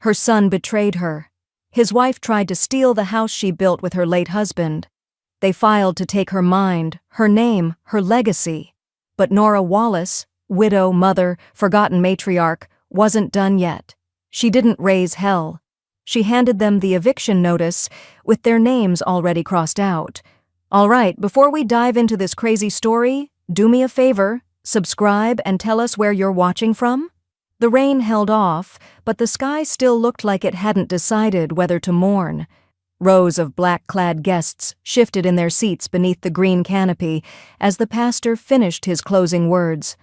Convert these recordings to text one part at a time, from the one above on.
Her son betrayed her. His wife tried to steal the house she built with her late husband. They filed to take her mind, her name, her legacy. But Nora Wallace, widow, mother, forgotten matriarch, wasn't done yet. She didn't raise hell. She handed them the eviction notice, with their names already crossed out. All right, before we dive into this crazy story, do me a favor, subscribe and tell us where you're watching from. The rain held off, but the sky still looked like it hadn't decided whether to mourn. Rows of black-clad guests shifted in their seats beneath the green canopy as the pastor finished his closing words.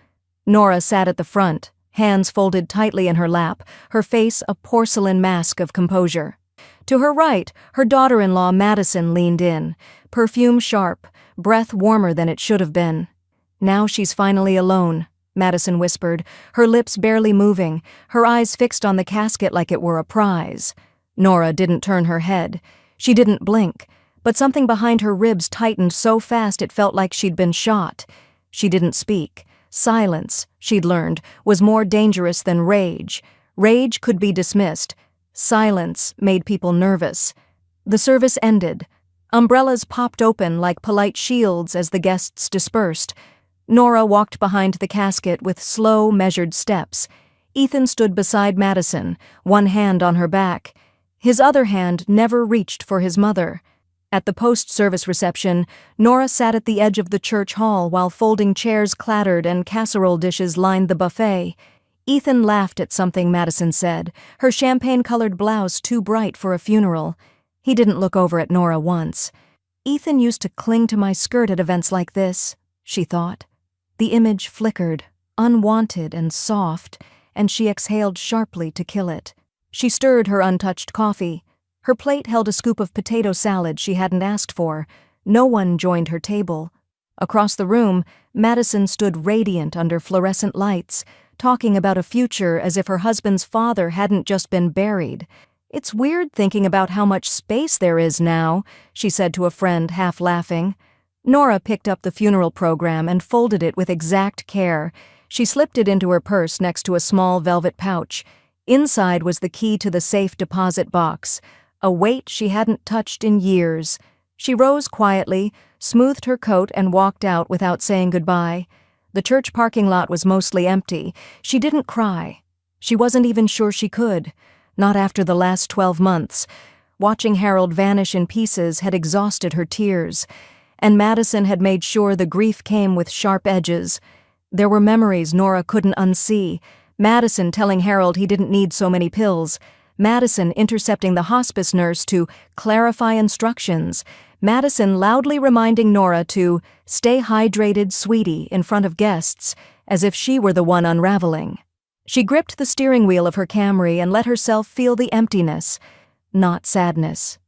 Nora sat at the front, hands folded tightly in her lap, her face a porcelain mask of composure. To her right, her daughter-in-law Madison leaned in, perfume sharp, breath warmer than it should have been. "Now she's finally alone," Madison whispered, her lips barely moving, her eyes fixed on the casket like it were a prize. Nora didn't turn her head. She didn't blink, but something behind her ribs tightened so fast it felt like she'd been shot. She didn't speak. Silence, she'd learned, was more dangerous than rage. Rage could be dismissed. Silence made people nervous. The service ended. Umbrellas popped open like polite shields as the guests dispersed. Nora walked behind the casket with slow, measured steps. Ethan stood beside Madison, one hand on her back. His other hand never reached for his mother. At the post-service reception, Nora sat at the edge of the church hall while folding chairs clattered and casserole dishes lined the buffet. Ethan laughed at something Madison said, her champagne-colored blouse too bright for a funeral. He didn't look over at Nora once. Ethan used to cling to my skirt at events like this, she thought. The image flickered, unwanted and soft, and she exhaled sharply to kill it. She stirred her untouched coffee. Her plate held a scoop of potato salad she hadn't asked for. No one joined her table. Across the room, Madison stood radiant under fluorescent lights, talking about a future as if her husband's father hadn't just been buried. "It's weird thinking about how much space there is now," she said to a friend, half laughing. Nora picked up the funeral program and folded it with exact care. She slipped it into her purse next to a small velvet pouch. Inside was the key to the safe deposit box, a weight she hadn't touched in years. She rose quietly, smoothed her coat and walked out without saying goodbye. The church parking lot was mostly empty. She didn't cry. She wasn't even sure she could. Not after the last 12 months. Watching Harold vanish in pieces had exhausted her tears. And Madison had made sure the grief came with sharp edges. There were memories Nora couldn't unsee. Madison telling Harold he didn't need so many pills. Madison intercepting the hospice nurse to clarify instructions. Madison loudly reminding Nora to stay hydrated, sweetie, in front of guests, as if she were the one unraveling. She gripped the steering wheel of her Camry and let herself feel the emptiness. Not sadness.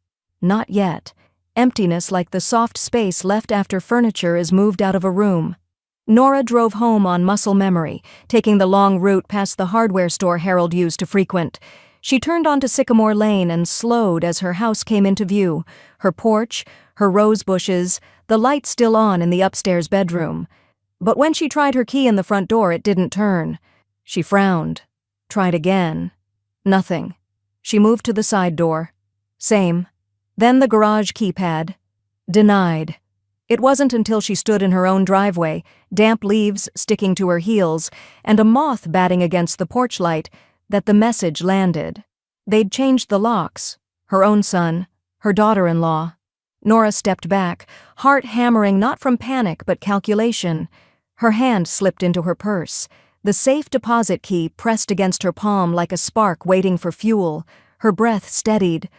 Not yet. Emptiness like the soft space left after furniture is moved out of a room. Nora drove home on muscle memory, taking the long route past the hardware store Harold used to frequent. She turned onto Sycamore Lane and slowed as her house came into view, her porch, her rose bushes, the light still on in the upstairs bedroom. But when she tried her key in the front door, it didn't turn. She frowned. Tried again. Nothing. She moved to the side door. Same. Then the garage keypad. Denied. It wasn't until she stood in her own driveway, damp leaves sticking to her heels, and a moth batting against the porch light, that the message landed. They'd changed the locks. Her own son, her daughter-in-law. Nora stepped back, heart hammering not from panic but calculation. Her hand slipped into her purse. The safe deposit key pressed against her palm like a spark waiting for fuel. Her breath steadied.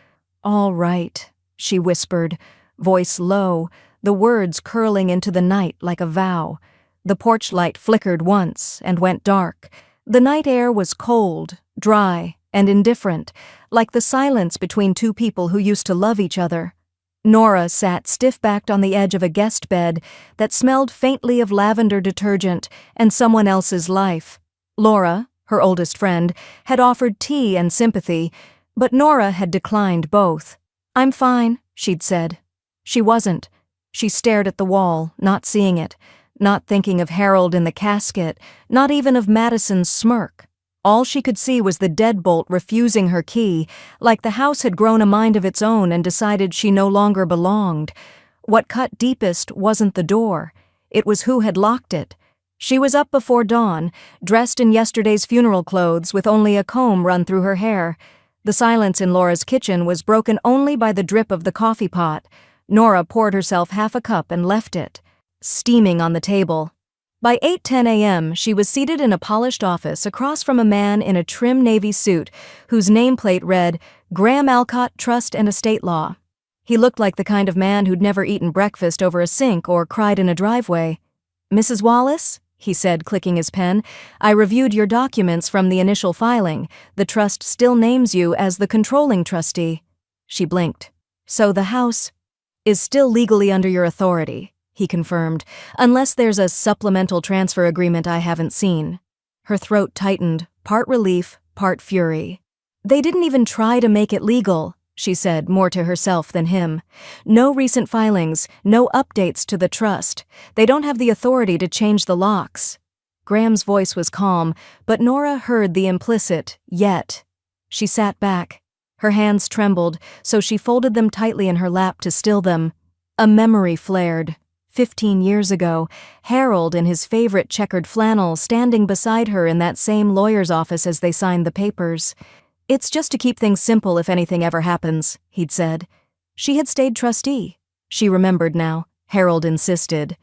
"All right," she whispered, voice low, the words curling into the night like a vow. The porch light flickered once and went dark. The night air was cold, dry, and indifferent, like the silence between two people who used to love each other. Nora sat stiff-backed on the edge of a guest bed that smelled faintly of lavender detergent and someone else's life. Laura, her oldest friend, had offered tea and sympathy, but Nora had declined both. "I'm fine," she'd said. She wasn't. She stared at the wall, not seeing it, not thinking of Harold in the casket, not even of Madison's smirk. All she could see was the deadbolt refusing her key, like the house had grown a mind of its own and decided she no longer belonged. What cut deepest wasn't the door. It was who had locked it. She was up before dawn, dressed in yesterday's funeral clothes with only a comb run through her hair. The silence in Laura's kitchen was broken only by the drip of the coffee pot. Nora poured herself half a cup and left it, steaming on the table. By 8:10 a.m., she was seated in a polished office across from a man in a trim navy suit whose nameplate read, Graham Alcott Trust and Estate Law. He looked like the kind of man who'd never eaten breakfast over a sink or cried in a driveway. "Mrs. Wallace?" he said, clicking his pen. "I reviewed your documents from the initial filing. The trust still names you as the controlling trustee." She blinked. "So the house is still legally under your authority," he confirmed, "unless there's a supplemental transfer agreement I haven't seen." Her throat tightened, part relief, part fury. "They didn't even try to make it legal," she said, more to herself than him. "No recent filings, no updates to the trust. They don't have the authority to change the locks." Graham's voice was calm, but Nora heard the implicit, "yet." She sat back. Her hands trembled, so she folded them tightly in her lap to still them. A memory flared. 15 years ago, Harold in his favorite checkered flannel standing beside her in that same lawyer's office as they signed the papers. "It's just to keep things simple if anything ever happens," he'd said. She had stayed trustee. She remembered now. Harold insisted.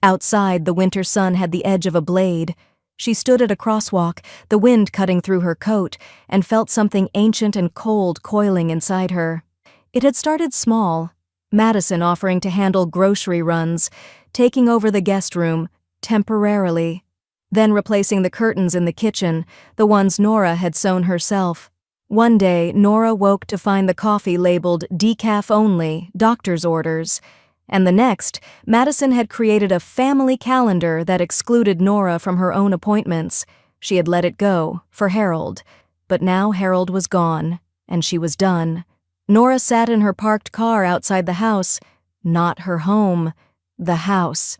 Outside, the winter sun had the edge of a blade. She stood at a crosswalk, the wind cutting through her coat, and felt something ancient and cold coiling inside her. It had started small. Madison offering to handle grocery runs, taking over the guest room, temporarily. Then replacing the curtains in the kitchen, the ones Nora had sewn herself. One day, Nora woke to find the coffee labeled decaf only, doctor's orders. And the next, Madison had created a family calendar that excluded Nora from her own appointments. She had let it go, for Harold. But now Harold was gone, and she was done. Nora sat in her parked car outside the house. Not her home. The house.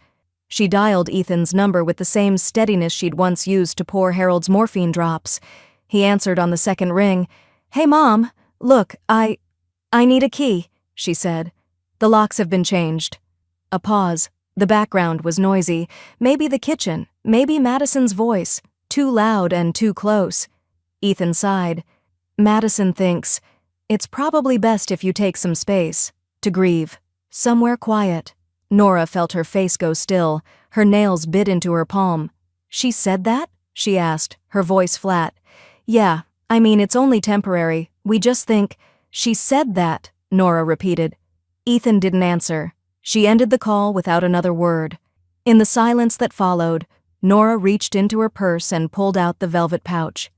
She dialed Ethan's number with the same steadiness she'd once used to pour Harold's morphine drops. He answered on the second ring. "Hey, Mom, look, I need a key," she said. "The locks have been changed." A pause. The background was noisy. Maybe the kitchen, maybe Madison's voice, too loud and too close. Ethan sighed. "Madison thinks, it's probably best if you take some space, to grieve, somewhere quiet." Nora felt her face go still. Her nails bit into her palm. "She said that?" she asked, her voice flat. "Yeah, I mean, it's only temporary. We just think—" "She said that," Nora repeated. Ethan didn't answer. She ended the call without another word. In the silence that followed, Nora reached into her purse and pulled out the velvet pouch.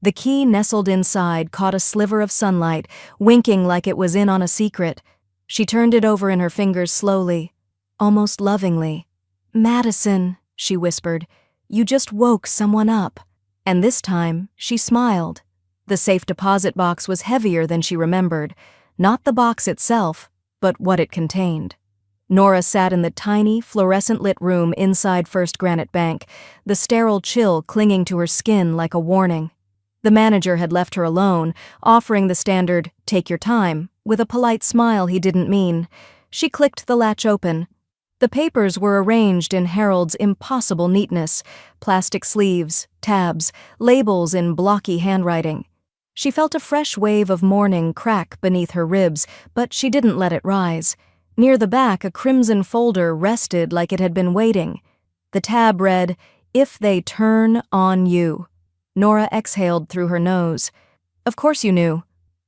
The key nestled inside caught a sliver of sunlight, winking like it was in on a secret. She turned it over in her fingers slowly, almost lovingly. "Madison," she whispered, "you just woke someone up." And this time, she smiled. The safe deposit box was heavier than she remembered. Not the box itself, but what it contained. Nora sat in the tiny, fluorescent-lit room inside First Granite Bank, the sterile chill clinging to her skin like a warning. The manager had left her alone, offering the standard, "take your time," with a polite smile he didn't mean. She clicked the latch open. The papers were arranged in Harold's impossible neatness, plastic sleeves, tabs, labels in blocky handwriting. She felt a fresh wave of morning crack beneath her ribs, but she didn't let it rise. Near the back, a crimson folder rested like it had been waiting. The tab read, "If they turn on you." Nora exhaled through her nose. "Of course you knew."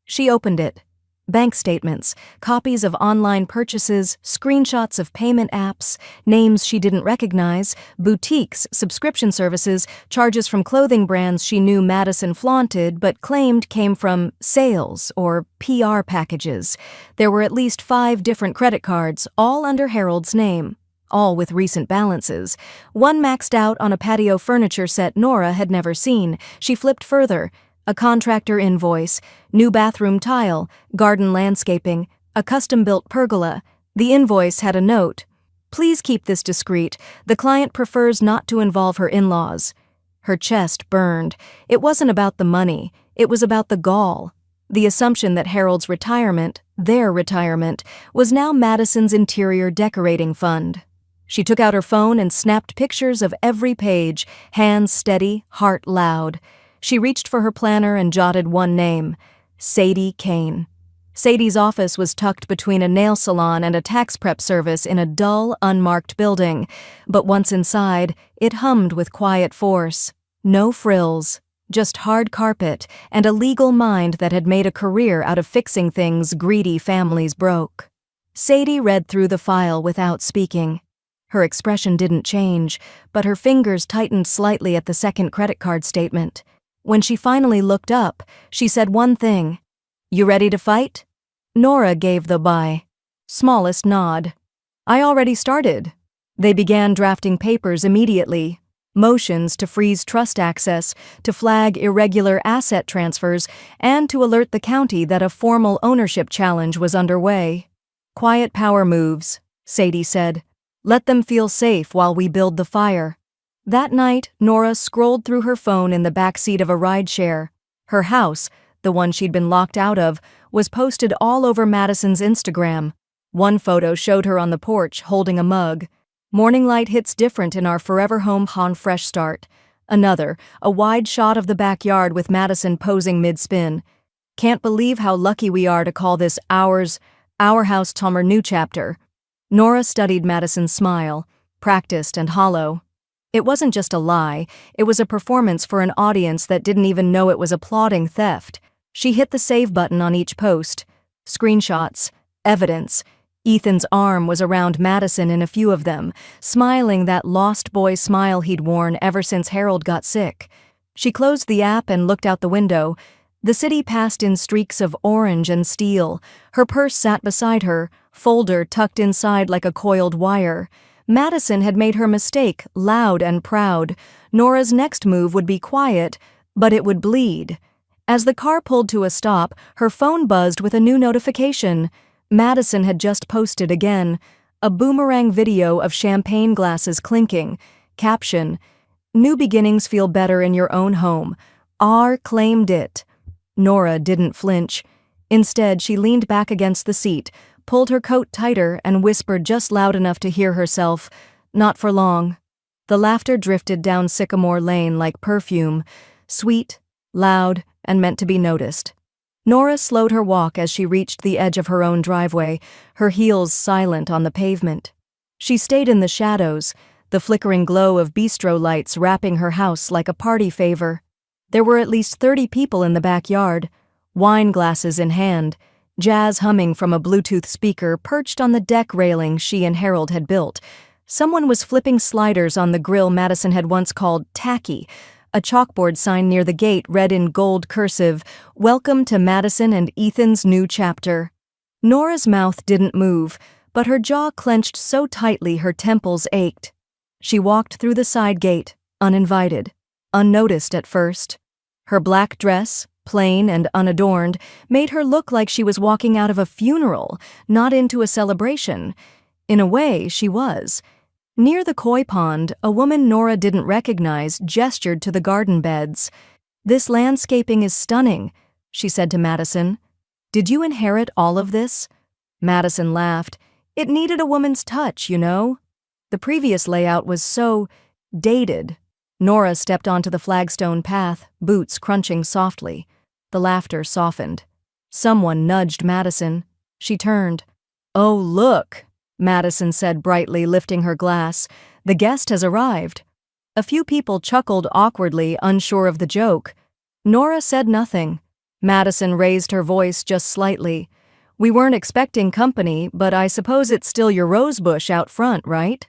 She opened it. Bank statements, copies of online purchases, screenshots of payment apps, names she didn't recognize, boutiques, subscription services, charges from clothing brands she knew Madison flaunted but claimed came from sales or PR packages. There were at least 5 different credit cards, all under Harold's name, all with recent balances. One maxed out on a patio furniture set Nora had never seen. She flipped further. A contractor invoice, new bathroom tile, garden landscaping, a custom-built pergola. The invoice had a note. "Please keep this discreet. The client prefers not to involve her in-laws." Her chest burned. It wasn't about the money, it was about the gall. The assumption that Harold's retirement, their retirement, was now Madison's interior decorating fund. She took out her phone and snapped pictures of every page, hands steady, heart loud. She reached for her planner and jotted one name: Sadie Kane. Sadie's office was tucked between a nail salon and a tax prep service in a dull, unmarked building, but once inside, it hummed with quiet force. No frills, just hard carpet and a legal mind that had made a career out of fixing things greedy families broke. Sadie read through the file without speaking. Her expression didn't change, but her fingers tightened slightly at the second credit card statement. When she finally looked up, she said one thing: "You ready to fight?" Nora gave the smallest nod. "I already started." They began drafting papers immediately. Motions to freeze trust access, to flag irregular asset transfers, and to alert the county that a formal ownership challenge was underway. "Quiet power moves," Sadie said. "Let them feel safe while we build the fire." That night, Nora scrolled through her phone in the backseat of a rideshare. Her house, the one she'd been locked out of, was posted all over Madison's Instagram. One photo showed her on the porch holding a mug. "Morning light hits different in our forever home fresh start." Another, a wide shot of the backyard with Madison posing mid-spin. "Can't believe how lucky we are to call this ours, our house Tomer new chapter." Nora studied Madison's smile, practiced and hollow. It wasn't just a lie, it was a performance for an audience that didn't even know it was applauding theft. She hit the save button on each post. Screenshots, evidence. Ethan's arm was around Madison in a few of them, smiling that lost boy smile he'd worn ever since Harold got sick. She closed the app and looked out the window. The city passed in streaks of orange and steel. Her purse sat beside her, folder tucked inside like a coiled wire. Madison had made her mistake loud and proud. Nora's next move would be quiet, but it would bleed. As the car pulled to a stop, her phone buzzed with a new notification. Madison had just posted again, a boomerang video of champagne glasses clinking. Caption: "New beginnings feel better in your own home. R claimed it." Nora didn't flinch. Instead, she leaned back against the seat, pulled her coat tighter, and whispered just loud enough to hear herself, "Not for long." The laughter drifted down Sycamore Lane like perfume, sweet, loud, and meant to be noticed. Nora slowed her walk as she reached the edge of her own driveway, her heels silent on the pavement. She stayed in the shadows, the flickering glow of bistro lights wrapping her house like a party favor. There were at least 30 people in the backyard, wine glasses in hand, jazz humming from a Bluetooth speaker perched on the deck railing she and Harold had built. Someone was flipping sliders on the grill Madison had once called tacky. A chalkboard sign near the gate read in gold cursive, "Welcome to Madison and Ethan's new chapter." Nora's mouth didn't move, but her jaw clenched so tightly her temples ached. She walked through the side gate, uninvited, unnoticed at first. Her black dress, plain and unadorned, made her look like she was walking out of a funeral, not into a celebration. In a way, she was. Near the koi pond, a woman Nora didn't recognize gestured to the garden beds. "This landscaping is stunning," she said to Madison. "Did you inherit all of this?" Madison laughed. "It needed a woman's touch, you know. The previous layout was so dated." Nora stepped onto the flagstone path, boots crunching softly. The laughter softened. Someone nudged Madison. She turned. "Oh, look," Madison said brightly, lifting her glass. "The guest has arrived." A few people chuckled awkwardly, unsure of the joke. Nora said nothing. Madison raised her voice just slightly. "We weren't expecting company, but I suppose it's still your rosebush out front, right?"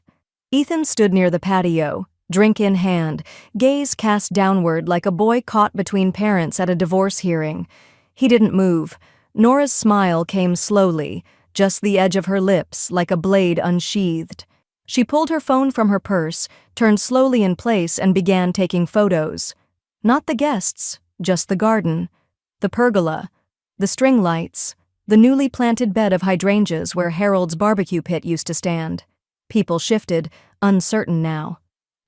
Ethan stood near the patio, drink in hand, gaze cast downward like a boy caught between parents at a divorce hearing. He didn't move. Nora's smile came slowly, just the edge of her lips, like a blade unsheathed. She pulled her phone from her purse, turned slowly in place, and began taking photos. Not the guests, just the garden, the pergola, the string lights, the newly planted bed of hydrangeas where Harold's barbecue pit used to stand. People shifted, uncertain now.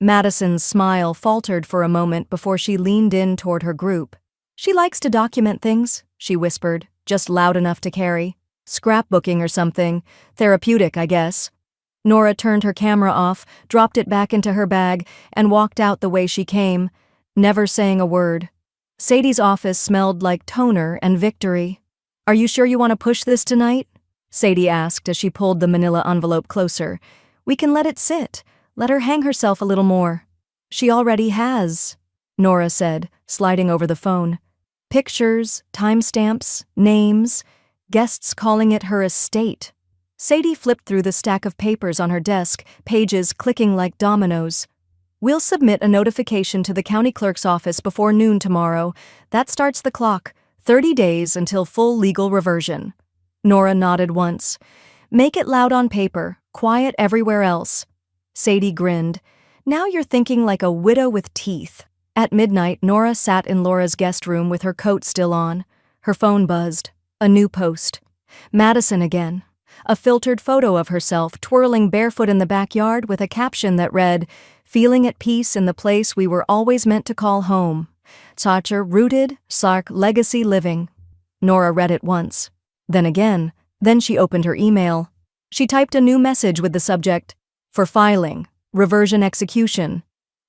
Madison's smile faltered for a moment before she leaned in toward her group. She likes to document things, she whispered, just loud enough to carry. Scrapbooking or something. Therapeutic, I guess. Nora turned her camera off, dropped it back into her bag, and walked out the way she came, never saying a word. Sadie's office smelled like toner and victory. "Are you sure you want to push this tonight?" Sadie asked as she pulled the manila envelope closer. "We can let it sit. Let her hang herself a little more." "She already has," Nora said, sliding over the phone. "Pictures, timestamps, names, guests calling it her estate." Sadie flipped through the stack of papers on her desk, pages clicking like dominoes. "We'll submit a notification to the county clerk's office before noon tomorrow. That starts the clock. 30 days until full legal reversion." Nora nodded once. "Make it loud on paper, quiet everywhere else." Sadie grinned. "Now you're thinking like a widow with teeth." At midnight, Nora sat in Laura's guest room with her coat still on. Her phone buzzed. A new post. Madison again. A filtered photo of herself twirling barefoot in the backyard with a caption that read, "Feeling at peace in the place we were always meant to call home. Sacher rooted, Sark legacy living." Nora read it once. Then again. Then she opened her email. She typed a new message with the subject, "For filing, reversion execution."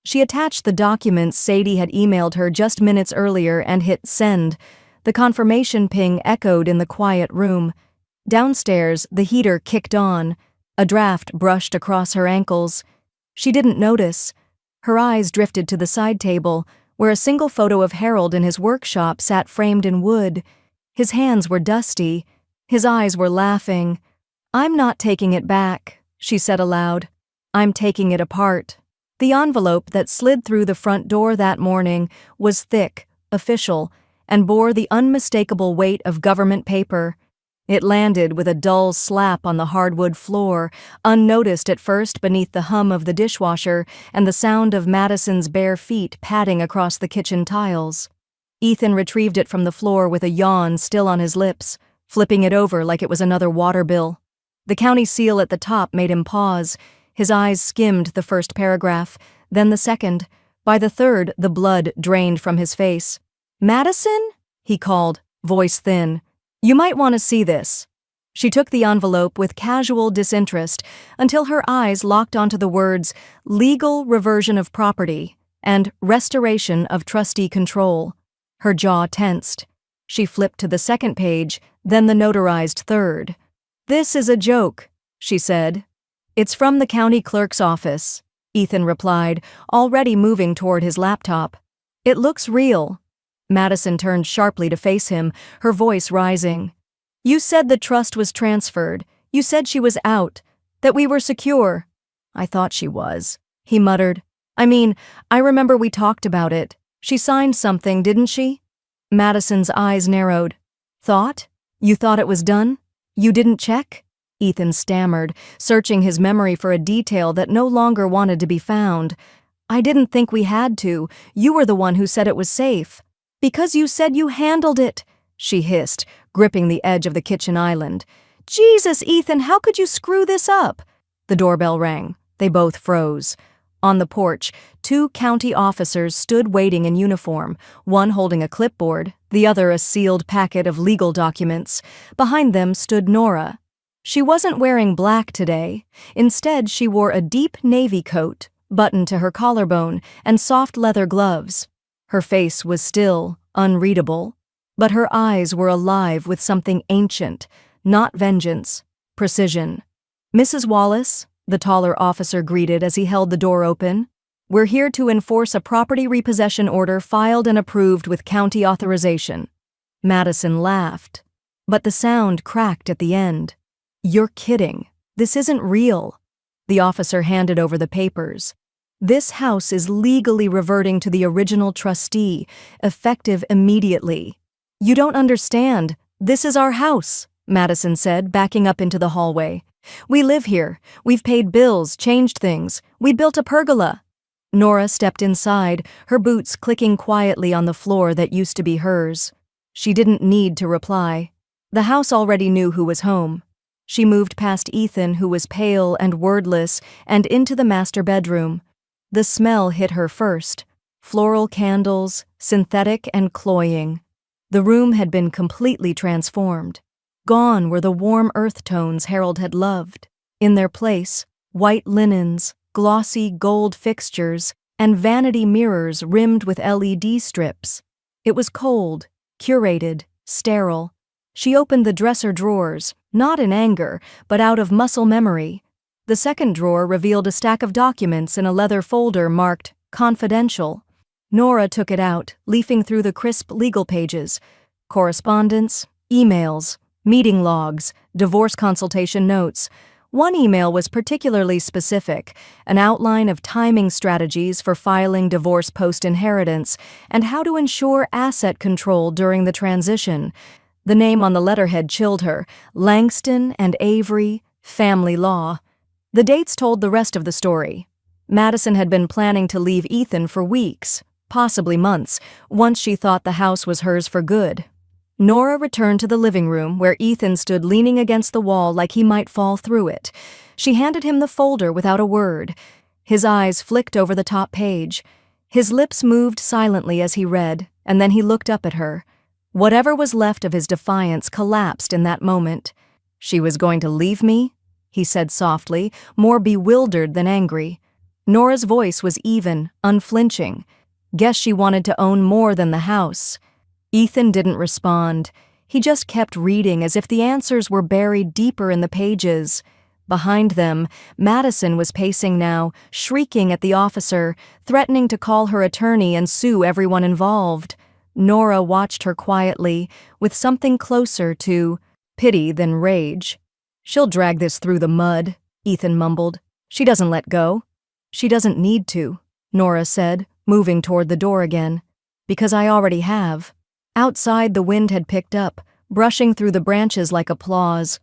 She attached the documents Sadie had emailed her just minutes earlier and hit send. The confirmation ping echoed in the quiet room. Downstairs, the heater kicked on. A draft brushed across her ankles. She didn't notice. Her eyes drifted to the side table, where a single photo of Harold in his workshop sat framed in wood. His hands were dusty. His eyes were laughing. "I'm not taking it back," she said aloud. "I'm taking it apart." The envelope that slid through the front door that morning was thick, official, and bore the unmistakable weight of government paper. It landed with a dull slap on the hardwood floor, unnoticed at first beneath the hum of the dishwasher and the sound of Madison's bare feet padding across the kitchen tiles. Ethan retrieved it from the floor with a yawn still on his lips, flipping it over like it was another water bill. The county seal at the top made him pause. His eyes skimmed the first paragraph, then the second. By the third, the blood drained from his face. "Madison?" he called, voice thin. "You might want to see this." She took the envelope with casual disinterest until her eyes locked onto the words "legal reversion of property" and "restoration of trustee control." Her jaw tensed. She flipped to the second page, then the notarized third. "This is a joke," she said. "It's from the county clerk's office," Ethan replied, already moving toward his laptop. "It looks real." Madison turned sharply to face him, her voice rising. "You said the trust was transferred. You said she was out, that we were secure." "I thought she was," he muttered. I remember we talked about it. She signed something, didn't she?" Madison's eyes narrowed. "Thought? You thought it was done? You didn't check?" Ethan stammered, searching his memory for a detail that no longer wanted to be found. "I didn't think we had to. You were the one who said it was safe." "Because you said you handled it," she hissed, gripping the edge of the kitchen island. "Jesus, Ethan, how could you screw this up?" The doorbell rang. They both froze. On the porch, 2 county officers stood waiting in uniform, one holding a clipboard, the other a sealed packet of legal documents. Behind them stood Nora. She wasn't wearing black today. Instead, she wore a deep navy coat, buttoned to her collarbone, and soft leather gloves. Her face was still, unreadable, but her eyes were alive with something ancient, not vengeance, precision. "Mrs. Wallace," the taller officer greeted as he held the door open, "we're here to enforce a property repossession order filed and approved with county authorization." Madison laughed, but the sound cracked at the end. "You're kidding. This isn't real." The officer handed over the papers. "This house is legally reverting to the original trustee, effective immediately." "You don't understand. This is our house," Madison said, backing up into the hallway. "We live here. We've paid bills, changed things. We built a pergola." Nora stepped inside, her boots clicking quietly on the floor that used to be hers. She didn't need to reply. The house already knew who was home. She moved past Ethan, who was pale and wordless, and into the master bedroom. The smell hit her first. Floral candles, synthetic and cloying. The room had been completely transformed. Gone were the warm earth tones Harold had loved. In their place, white linens, glossy gold fixtures, and vanity mirrors rimmed with LED strips. It was cold, curated, sterile. She opened the dresser drawers, not in anger, but out of muscle memory. The second drawer revealed a stack of documents in a leather folder marked Confidential. Nora took it out, leafing through the crisp legal pages. Correspondence, emails, meeting logs, divorce consultation notes. One email was particularly specific, an outline of timing strategies for filing divorce post-inheritance and how to ensure asset control during the transition. The name on the letterhead chilled her. Langston and Avery, family law. The dates told the rest of the story. Madison had been planning to leave Ethan for weeks, possibly months, once she thought the house was hers for good. Nora returned to the living room where Ethan stood leaning against the wall like he might fall through it. She handed him the folder without a word. His eyes flicked over the top page. His lips moved silently as he read, and then he looked up at her. Whatever was left of his defiance collapsed in that moment. "She was going to leave me?" he said softly, more bewildered than angry. Nora's voice was even, unflinching. "Guess she wanted to own more than the house." Ethan didn't respond. He just kept reading as if the answers were buried deeper in the pages. Behind them, Madison was pacing now, shrieking at the officer, threatening to call her attorney and sue everyone involved. Nora watched her quietly, with something closer to pity than rage. "She'll drag this through the mud," Ethan mumbled. "She doesn't let go." "She doesn't need to," Nora said, moving toward the door again. "Because I already have." Outside, the wind had picked up, brushing through the branches like applause.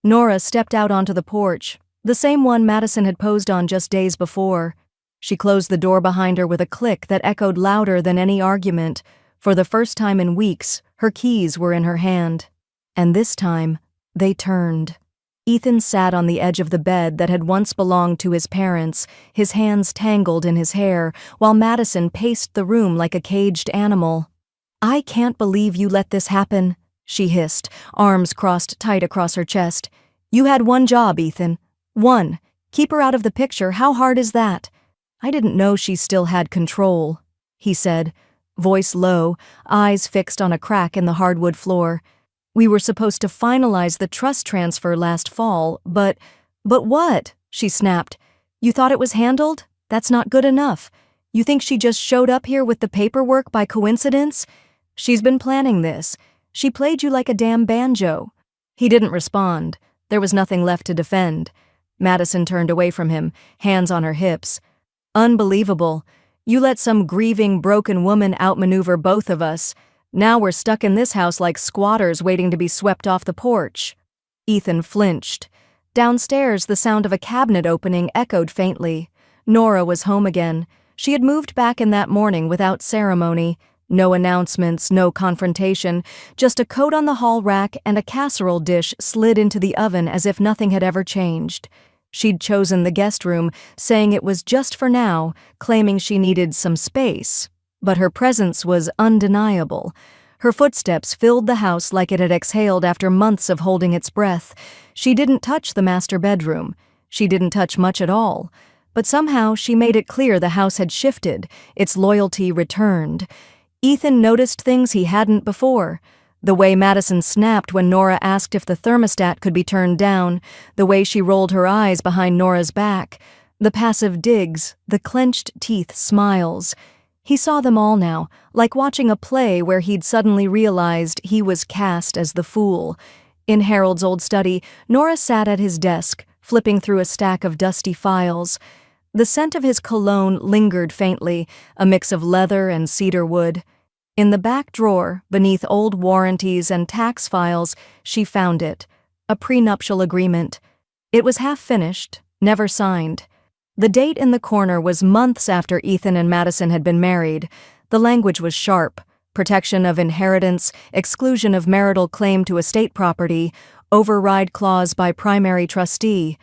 Nora stepped out onto the porch, the same one Madison had posed on just days before. She closed the door behind her with a click that echoed louder than any argument. For the first time in weeks, her keys were in her hand. And this time, they turned. Ethan sat on the edge of the bed that had once belonged to his parents, his hands tangled in his hair, while Madison paced the room like a caged animal. "I can't believe you let this happen," she hissed, arms crossed tight across her chest. "You had one job, Ethan. One. Keep her out of the picture. How hard is that?" "I didn't know she still had control," he said, voice low, eyes fixed on a crack in the hardwood floor. "We were supposed to finalize the trust transfer last fall, but what?" she snapped. "You thought it was handled? That's not good enough. You think she just showed up here with the paperwork by coincidence? She's been planning this. She played you like a damn banjo." He didn't respond. There was nothing left to defend. Madison turned away from him, hands on her hips. "Unbelievable. You let some grieving, broken woman outmaneuver both of us. Now we're stuck in this house like squatters waiting to be swept off the porch." Ethan flinched. Downstairs, the sound of a cabinet opening echoed faintly. Nora was home again. She had moved back in that morning without ceremony. No announcements, no confrontation, just a coat on the hall rack and a casserole dish slid into the oven as if nothing had ever changed. She'd chosen the guest room, saying it was just for now, claiming she needed some space. But her presence was undeniable. Her footsteps filled the house like it had exhaled after months of holding its breath. She didn't touch the master bedroom. She didn't touch much at all. But somehow she made it clear the house had shifted, its loyalty returned. Ethan noticed things he hadn't before. The way Madison snapped when Nora asked if the thermostat could be turned down, the way she rolled her eyes behind Nora's back, the passive digs, the clenched teeth smiles. He saw them all now, like watching a play where he'd suddenly realized he was cast as the fool. In Harold's old study, Nora sat at his desk, flipping through a stack of dusty files. The scent of his cologne lingered faintly, a mix of leather and cedar wood. In the back drawer, beneath old warranties and tax files, she found it, a prenuptial agreement. It was half-finished, never signed. The date in the corner was months after Ethan and Madison had been married. The language was sharp: protection of inheritance, exclusion of marital claim to estate property, override clause by primary trustee.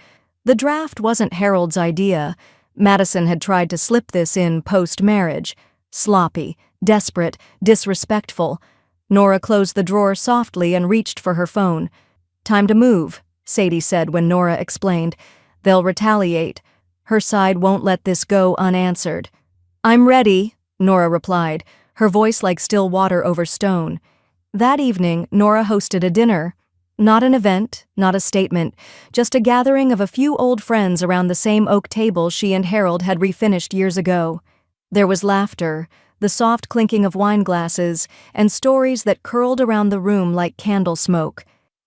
The draft wasn't Harold's idea. Madison had tried to slip this in post-marriage. Sloppy, desperate, disrespectful. Nora closed the drawer softly and reached for her phone. "Time to move," Sadie said when Nora explained. "They'll retaliate. Her side won't let this go unanswered." "I'm ready," Nora replied, her voice like still water over stone. That evening, Nora hosted a dinner. Not an event, not a statement, just a gathering of a few old friends around the same oak table she and Harold had refinished years ago. There was laughter, the soft clinking of wine glasses, and stories that curled around the room like candle smoke.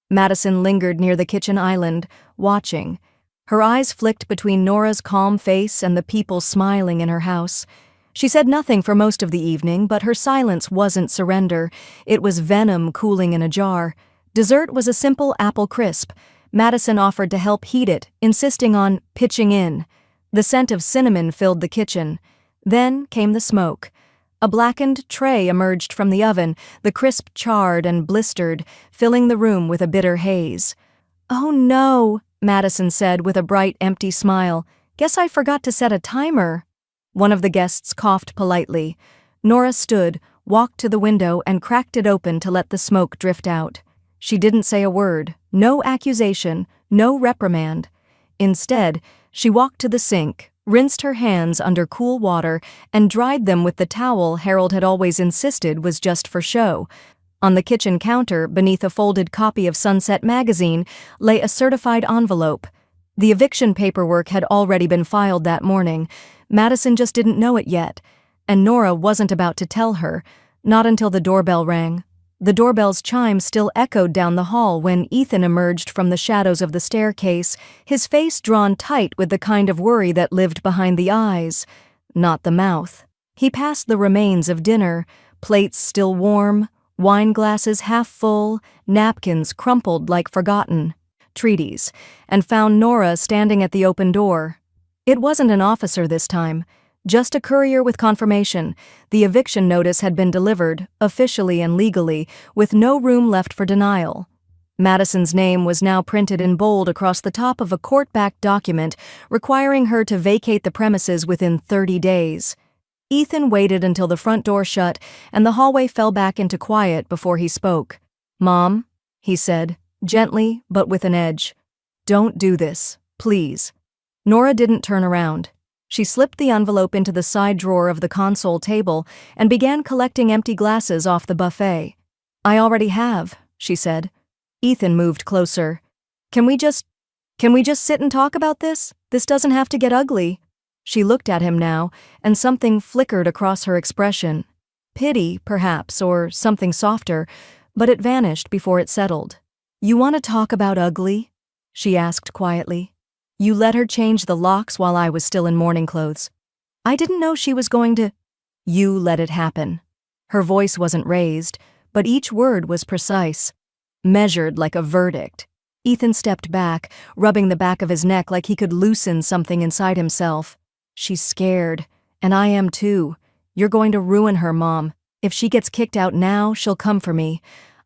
Madison lingered near the kitchen island, watching. Her eyes flicked between Nora's calm face and the people smiling in her house. She said nothing for most of the evening, but her silence wasn't surrender. It was venom cooling in a jar. Dessert was a simple apple crisp. Madison offered to help heat it, insisting on pitching in. The scent of cinnamon filled the kitchen. Then came the smoke. A blackened tray emerged from the oven, the crisp charred and blistered, filling the room with a bitter haze. "Oh no," Madison said with a bright, empty smile. "Guess I forgot to set a timer." One of the guests coughed politely. Nora stood, walked to the window, and cracked it open to let the smoke drift out. She didn't say a word, no accusation, no reprimand. Instead, she walked to the sink, rinsed her hands under cool water, and dried them with the towel Harold had always insisted was just for show. On the kitchen counter, beneath a folded copy of Sunset magazine, lay a certified envelope. The eviction paperwork had already been filed that morning. Madison just didn't know it yet, and Nora wasn't about to tell her, not until the doorbell rang. The doorbell's chime still echoed down the hall when Ethan emerged from the shadows of the staircase, his face drawn tight with the kind of worry that lived behind the eyes, not the mouth. He passed the remains of dinner, plates still warm, wine glasses half full, napkins crumpled like forgotten treaties, and found Nora standing at the open door. It wasn't an officer this time. Just a courier with confirmation. The eviction notice had been delivered, officially and legally, with no room left for denial. Madison's name was now printed in bold across the top of a court-backed document requiring her to vacate the premises within 30 days. Ethan waited until the front door shut and the hallway fell back into quiet before he spoke. "Mom," he said, gently but with an edge. "Don't do this, please." Nora didn't turn around. She slipped the envelope into the side drawer of the console table and began collecting empty glasses off the buffet. "I already have," she said. Ethan moved closer. Can we just sit and talk about this? This doesn't have to get ugly." She looked at him now, and something flickered across her expression. Pity, perhaps, or something softer, but it vanished before it settled. "You want to talk about ugly?" she asked quietly. "You let her change the locks while I was still in morning clothes. I didn't know she was going to—" "You let it happen." Her voice wasn't raised, but each word was precise, measured like a verdict. Ethan stepped back, rubbing the back of his neck like he could loosen something inside himself. "She's scared, and I am too. You're going to ruin her, Mom. If she gets kicked out now, she'll come for me.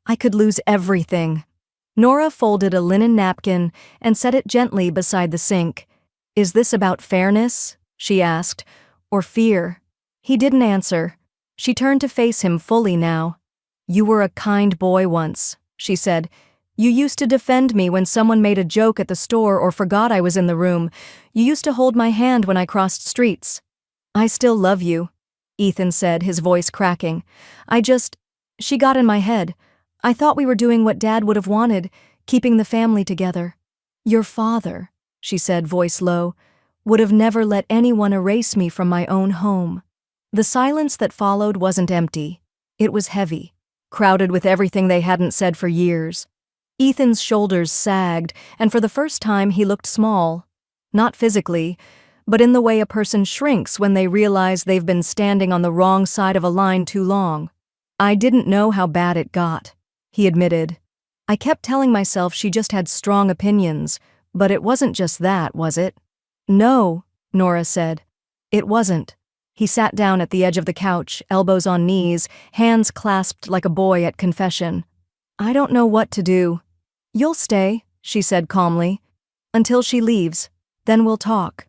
I could lose everything." Nora folded a linen napkin and set it gently beside the sink. "Is this about fairness?" she asked. "Or fear?" He didn't answer. She turned to face him fully now. "You were a kind boy once," she said. "You used to defend me when someone made a joke at the store or forgot I was in the room. You used to hold my hand when I crossed streets." "I still love you," Ethan said, his voice cracking. She got in my head. I thought we were doing what Dad would have wanted, keeping the family together. Your father," she said, voice low, "would have never let anyone erase me from my own home." The silence that followed wasn't empty. It was heavy, crowded with everything they hadn't said for years. Ethan's shoulders sagged, and for the first time he looked small. Not physically, but in the way a person shrinks when they realize they've been standing on the wrong side of a line too long. "I didn't know how bad it got," he admitted. "I kept telling myself she just had strong opinions, but it wasn't just that, was it?" "No," Nora said. "It wasn't." He sat down at the edge of the couch, elbows on knees, hands clasped like a boy at confession. "I don't know what to do." "You'll stay," she said calmly. "Until she leaves. Then we'll talk."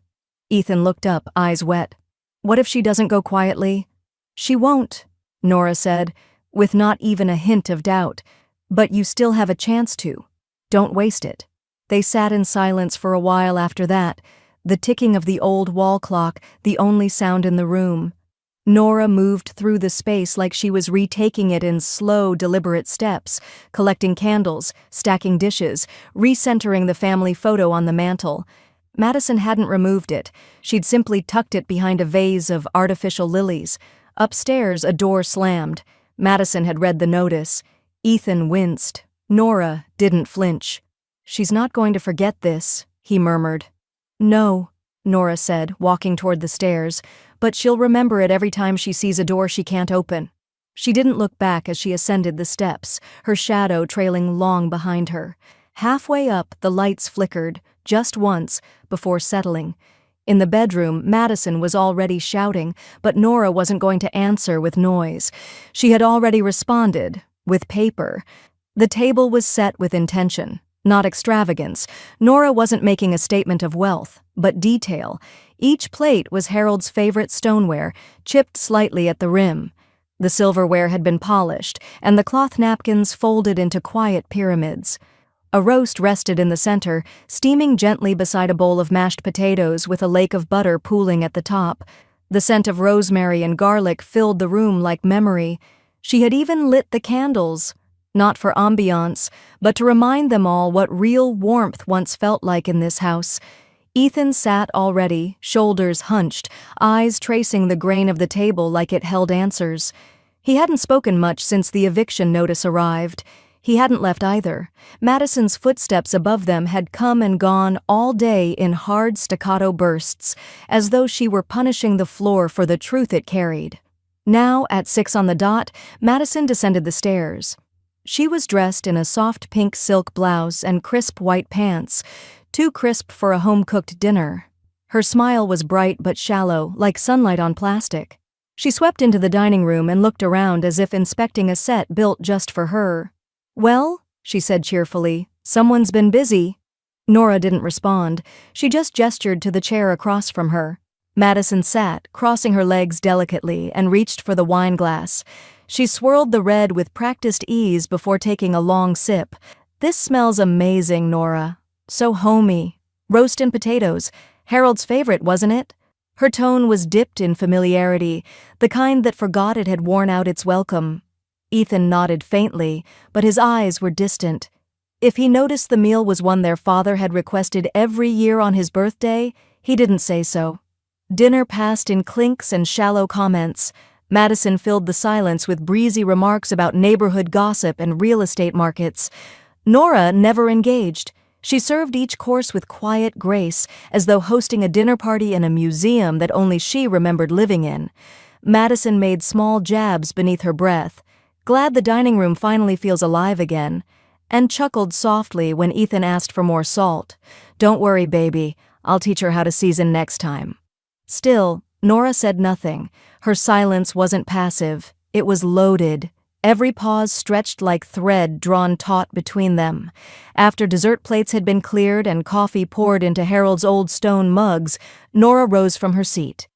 Ethan looked up, eyes wet. What if she doesn't go quietly? She won't, Nora said, with not even a hint of doubt. But you still have a chance to. Don't waste it. They sat in silence for a while after that, the ticking of the old wall clock the only sound in the room. Nora moved through the space like she was retaking it in slow, deliberate steps, collecting candles, stacking dishes, recentering the family photo on the mantel. Madison hadn't removed it. She'd simply tucked it behind a vase of artificial lilies. Upstairs, a door slammed. Madison had read the notice. Ethan winced. Nora didn't flinch. She's not going to forget this, he murmured. No, Nora said, walking toward the stairs, but she'll remember it every time she sees a door she can't open. She didn't look back as she ascended the steps, her shadow trailing long behind her. Halfway up, the lights flickered, just once, before settling. In the bedroom, Madison was already shouting, but Nora wasn't going to answer with noise. She had already responded, with paper. The table was set with intention, not extravagance. Nora wasn't making a statement of wealth, but detail. Each plate was Harold's favorite stoneware, chipped slightly at the rim. The silverware had been polished, and the cloth napkins folded into quiet pyramids. A roast rested in the center, steaming gently beside a bowl of mashed potatoes with a lake of butter pooling at the top. The scent of rosemary and garlic filled the room like memory. She had even lit the candles, not for ambiance, but to remind them all what real warmth once felt like in this house. Ethan sat already, shoulders hunched, eyes tracing the grain of the table like it held answers. He hadn't spoken much since the eviction notice arrived. He hadn't left either. Madison's footsteps above them had come and gone all day in hard staccato bursts, as though she were punishing the floor for the truth it carried. Now, at 6 on the dot, Madison descended the stairs. She was dressed in a soft pink silk blouse and crisp white pants, too crisp for a home-cooked dinner. Her smile was bright but shallow, like sunlight on plastic. She swept into the dining room and looked around as if inspecting a set built just for her. Well, she said cheerfully, someone's been busy. Nora didn't respond. She just gestured to the chair across from her. Madison sat, crossing her legs delicately, and reached for the wine glass. She swirled the red with practiced ease before taking a long sip. This smells amazing, Nora. So homey. Roast and potatoes. Harold's favorite, wasn't it? Her tone was dipped in familiarity, the kind that forgot it had worn out its welcome. Ethan nodded faintly, but his eyes were distant. If he noticed the meal was one their father had requested every year on his birthday, he didn't say so. Dinner passed in clinks and shallow comments. Madison filled the silence with breezy remarks about neighborhood gossip and real estate markets. Nora never engaged. She served each course with quiet grace, as though hosting a dinner party in a museum that only she remembered living in. Madison made small jabs beneath her breath, glad the dining room finally feels alive again, and chuckled softly when Ethan asked for more salt. Don't worry, baby, I'll teach her how to season next time. Still, Nora said nothing. Her silence wasn't passive, it was loaded. Every pause stretched like thread drawn taut between them. After dessert plates had been cleared and coffee poured into Harold's old stone mugs, Nora rose from her seat.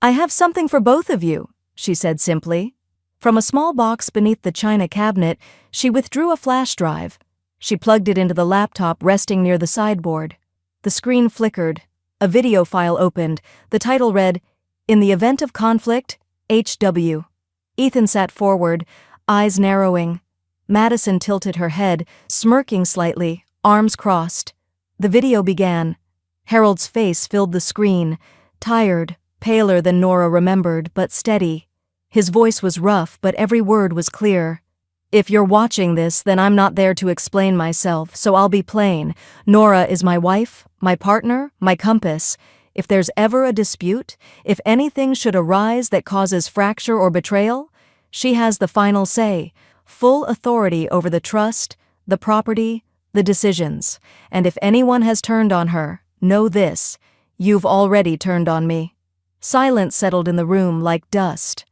I have something for both of you, she said simply. From a small box beneath the china cabinet, she withdrew a flash drive. She plugged it into the laptop resting near the sideboard. The screen flickered. A video file opened. The title read, In the Event of Conflict, H.W. Ethan sat forward, eyes narrowing. Madison tilted her head, smirking slightly, arms crossed. The video began. Harold's face filled the screen, tired, paler than Nora remembered, but steady. His voice was rough, but every word was clear. If you're watching this, then I'm not there to explain myself, so I'll be plain. Nora is my wife, my partner, my compass. If there's ever a dispute, if anything should arise that causes fracture or betrayal, she has the final say, full authority over the trust, the property, the decisions. And if anyone has turned on her, know this, you've already turned on me. Silence settled in the room like dust.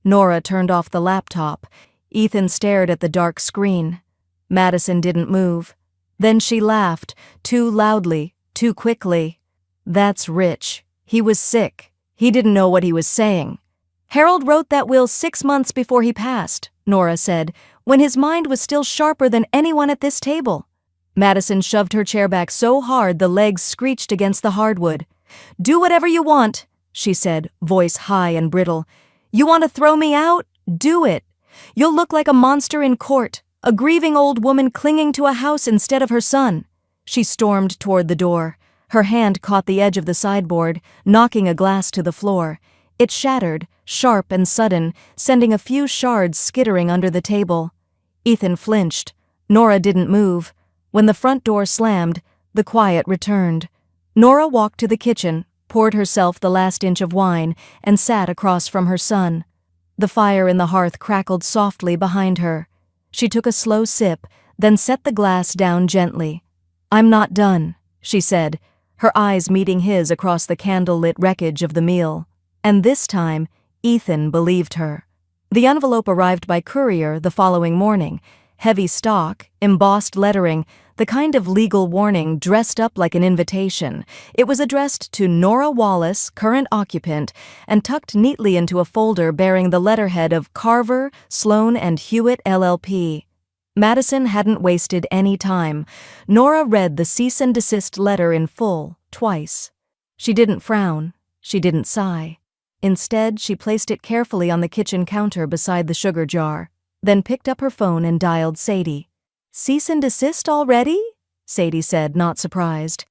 Nora turned off the laptop. Ethan stared at the dark screen. Madison didn't move. Then she laughed, too loudly, too quickly. That's rich, He was sick. He didn't know what he was saying. Harold wrote that will 6 months before he passed, Nora said, when his mind was still sharper than anyone at this table. Madison shoved her chair back so hard the legs screeched against the hardwood. Do whatever you want, she said, voice high and brittle. You want to throw me out? Do it. You'll look like a monster in court, a grieving old woman clinging to a house instead of her son. She stormed toward the door. Her hand caught the edge of the sideboard, knocking a glass to the floor. It shattered, sharp and sudden, sending a few shards skittering under the table. Ethan flinched. Nora didn't move. When the front door slammed, the quiet returned. Nora walked to the kitchen, poured herself the last inch of wine, and sat across from her son. The fire in the hearth crackled softly behind her. She took a slow sip, then set the glass down gently. I'm not done, she said, her eyes meeting his across the candle-lit wreckage of the meal. And this time, Ethan believed her. The envelope arrived by courier the following morning. Heavy stock, embossed lettering, the kind of legal warning dressed up like an invitation. It was addressed to Nora Wallace, current occupant, and tucked neatly into a folder bearing the letterhead of Carver, Sloan & Hewitt LLP. Madison hadn't wasted any time. Nora read the cease and desist letter in full, twice. She didn't frown. She didn't sigh. Instead, she placed it carefully on the kitchen counter beside the sugar jar, then picked up her phone and dialed Sadie. Cease and desist already? Sadie said, not surprised.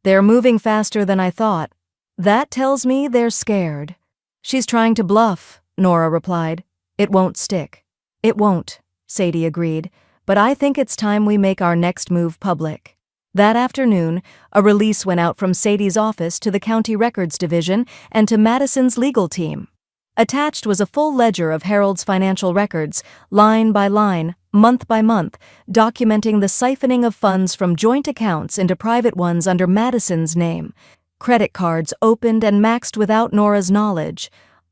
They're moving faster than I thought. That tells me they're scared. She's trying to bluff, Nora replied. It won't stick. It won't, Sadie agreed, but I think it's time we make our next move public. That afternoon, a release went out from Sadie's office to the County Records Division and to Madison's legal team. Attached was a full ledger of Harold's financial records, line by line, month by month, documenting the siphoning of funds from joint accounts into private ones under Madison's name. Credit cards opened and maxed without Nora's knowledge.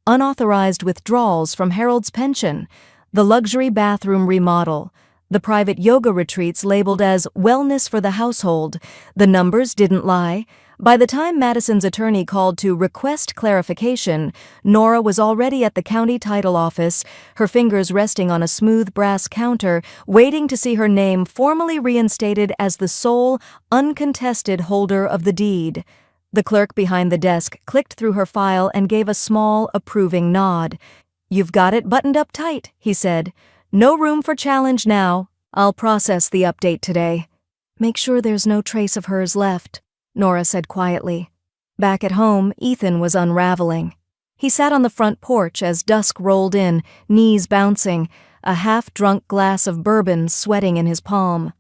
Unauthorized withdrawals from Harold's pension. The luxury bathroom remodel. The private yoga retreats labeled as wellness for the household. The numbers didn't lie. By the time Madison's attorney called to request clarification, Nora was already at the county title office, her fingers resting on a smooth brass counter, waiting to see her name formally reinstated as the sole, uncontested holder of the deed. The clerk behind the desk clicked through her file and gave a small, approving nod. You've got it buttoned up tight, he said. No room for challenge now. I'll process the update today. Make sure there's no trace of hers left, Nora said quietly. Back at home, Ethan was unraveling. He sat on the front porch as dusk rolled in, knees bouncing, a half-drunk glass of bourbon sweating in his palm.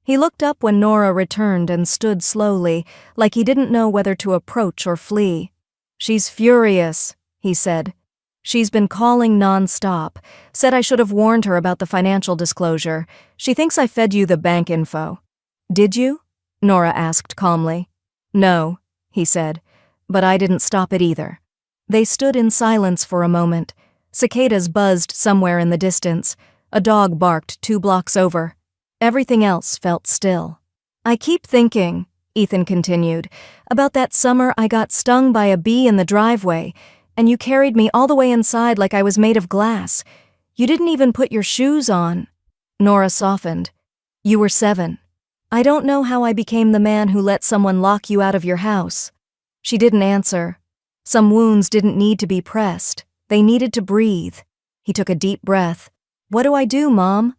He looked up when Nora returned and stood slowly, like he didn't know whether to approach or flee. She's furious, he said. She's been calling non-stop, said I should have warned her about the financial disclosure. She thinks I fed you the bank info. Did you? Nora asked calmly. No, he said, but I didn't stop it either. They stood in silence for a moment. Cicadas buzzed somewhere in the distance. A dog barked 2 blocks over. Everything else felt still. I keep thinking, Ethan continued, about that summer I got stung by a bee in the driveway, and you carried me all the way inside like I was made of glass. You didn't even put your shoes on. Nora softened. You were 7. I don't know how I became the man who let someone lock you out of your house. She didn't answer. Some wounds didn't need to be pressed. They needed to breathe. He took a deep breath. What do I do, Mom?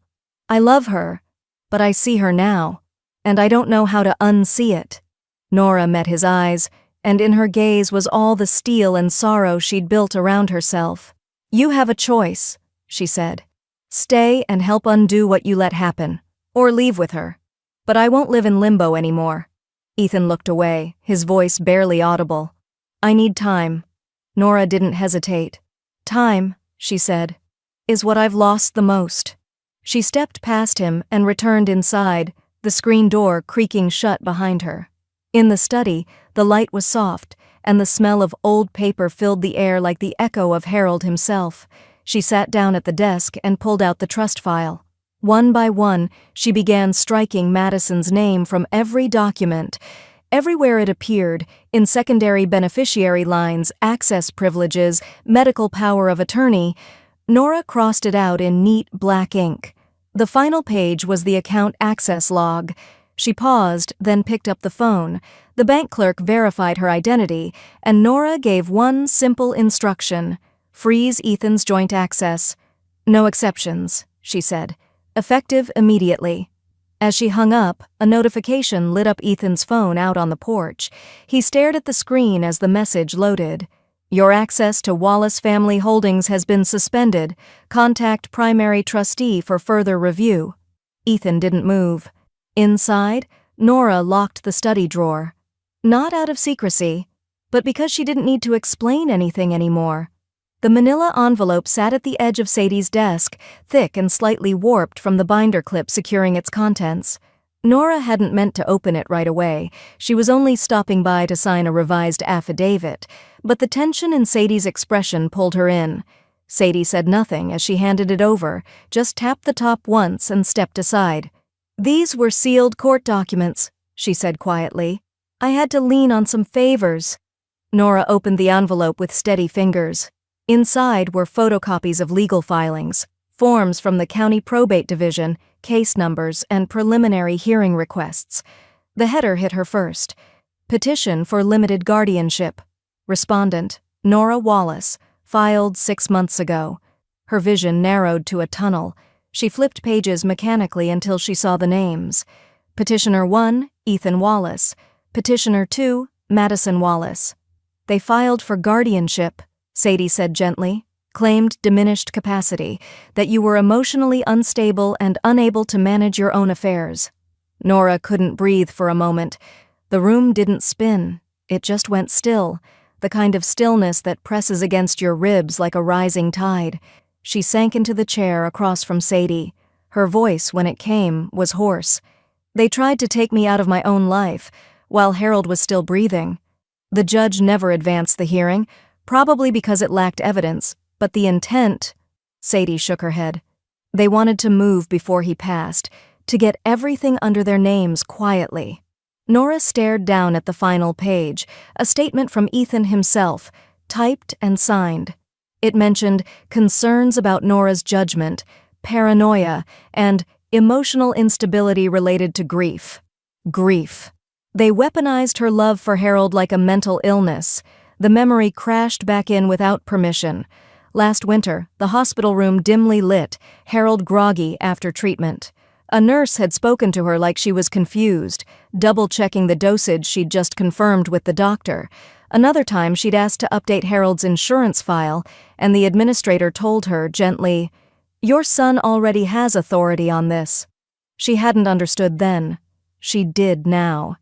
I love her, but I see her now, and I don't know how to unsee it. Nora met his eyes, and in her gaze was all the steel and sorrow she'd built around herself. You have a choice, she said. Stay and help undo what you let happen, or leave with her. But I won't live in limbo anymore. Ethan looked away, his voice barely audible. I need time. Nora didn't hesitate. Time, she said, is what I've lost the most. She stepped past him and returned inside, the screen door creaking shut behind her. In the study, the light was soft, and the smell of old paper filled the air like the echo of Harold himself. She sat down at the desk and pulled out the trust file. One by one, she began striking Madison's name from every document. Everywhere it appeared, in secondary beneficiary lines, access privileges, medical power of attorney, Nora crossed it out in neat black ink. The final page was the account access log. She paused, then picked up the phone. The bank clerk verified her identity, and Nora gave one simple instruction: freeze Ethan's joint access. No exceptions, she said. Effective immediately. As she hung up, a notification lit up Ethan's phone out on the porch. He stared at the screen as the message loaded. Your access to Wallace Family Holdings has been suspended. Contact primary trustee for further review. Ethan didn't move. Inside, Nora locked the study drawer. Not out of secrecy, but because she didn't need to explain anything anymore. The manila envelope sat at the edge of Sadie's desk, thick and slightly warped from the binder clip securing its contents. Nora hadn't meant to open it right away. She was only stopping by to sign a revised affidavit, but the tension in Sadie's expression pulled her in. Sadie said nothing as she handed it over, just tapped the top once and stepped aside. These were sealed court documents, she said quietly. I had to lean on some favors. Nora opened the envelope with steady fingers. Inside were photocopies of legal filings, forms from the county probate division, case numbers, and preliminary hearing requests. The header hit her first. Petition for limited guardianship. Respondent, Nora Wallace, filed 6 months ago. Her vision narrowed to a tunnel. She flipped pages mechanically until she saw the names. Petitioner 1, Ethan Wallace. Petitioner 2, Madison Wallace. They filed for guardianship, Sadie said gently, claimed diminished capacity, that you were emotionally unstable and unable to manage your own affairs. Nora couldn't breathe for a moment. The room didn't spin. It just went still, the kind of stillness that presses against your ribs like a rising tide. She sank into the chair across from Sadie. Her voice, when it came, was hoarse. They tried to take me out of my own life, while Harold was still breathing. The judge never advanced the hearing, probably because it lacked evidence, but the intent— Sadie shook her head. They wanted to move before he passed, to get everything under their names quietly. Nora stared down at the final page, a statement from Ethan himself, typed and signed. It mentioned concerns about Nora's judgment, paranoia, and emotional instability related to grief. Grief. They weaponized her love for Harold like a mental illness. The memory crashed back in without permission. Last winter, the hospital room dimly lit, Harold groggy after treatment. A nurse had spoken to her like she was confused, double-checking the dosage she'd just confirmed with the doctor. Another time she'd asked to update Harold's insurance file, and the administrator told her gently, "Your son already has authority on this." She hadn't understood then. She did now.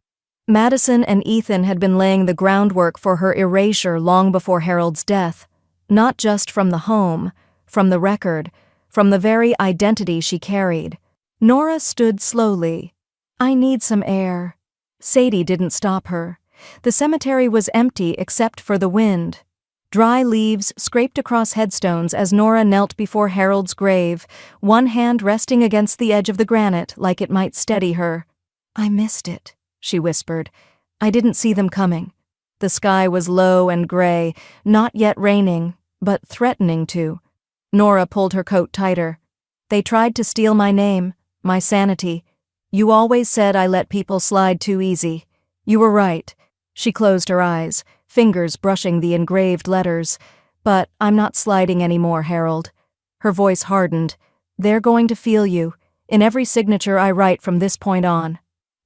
Madison and Ethan had been laying the groundwork for her erasure long before Harold's death, not just from the home, from the record, from the very identity she carried. Nora stood slowly. I need some air. Sadie didn't stop her. The cemetery was empty except for the wind. Dry leaves scraped across headstones as Nora knelt before Harold's grave, one hand resting against the edge of the granite like it might steady her. I missed it, she whispered. I didn't see them coming. The sky was low and gray, not yet raining, but threatening to. Nora pulled her coat tighter. They tried to steal my name, my sanity. You always said I let people slide too easy. You were right. She closed her eyes, fingers brushing the engraved letters. But I'm not sliding anymore, Harold. Her voice hardened. They're going to feel you, in every signature I write from this point on.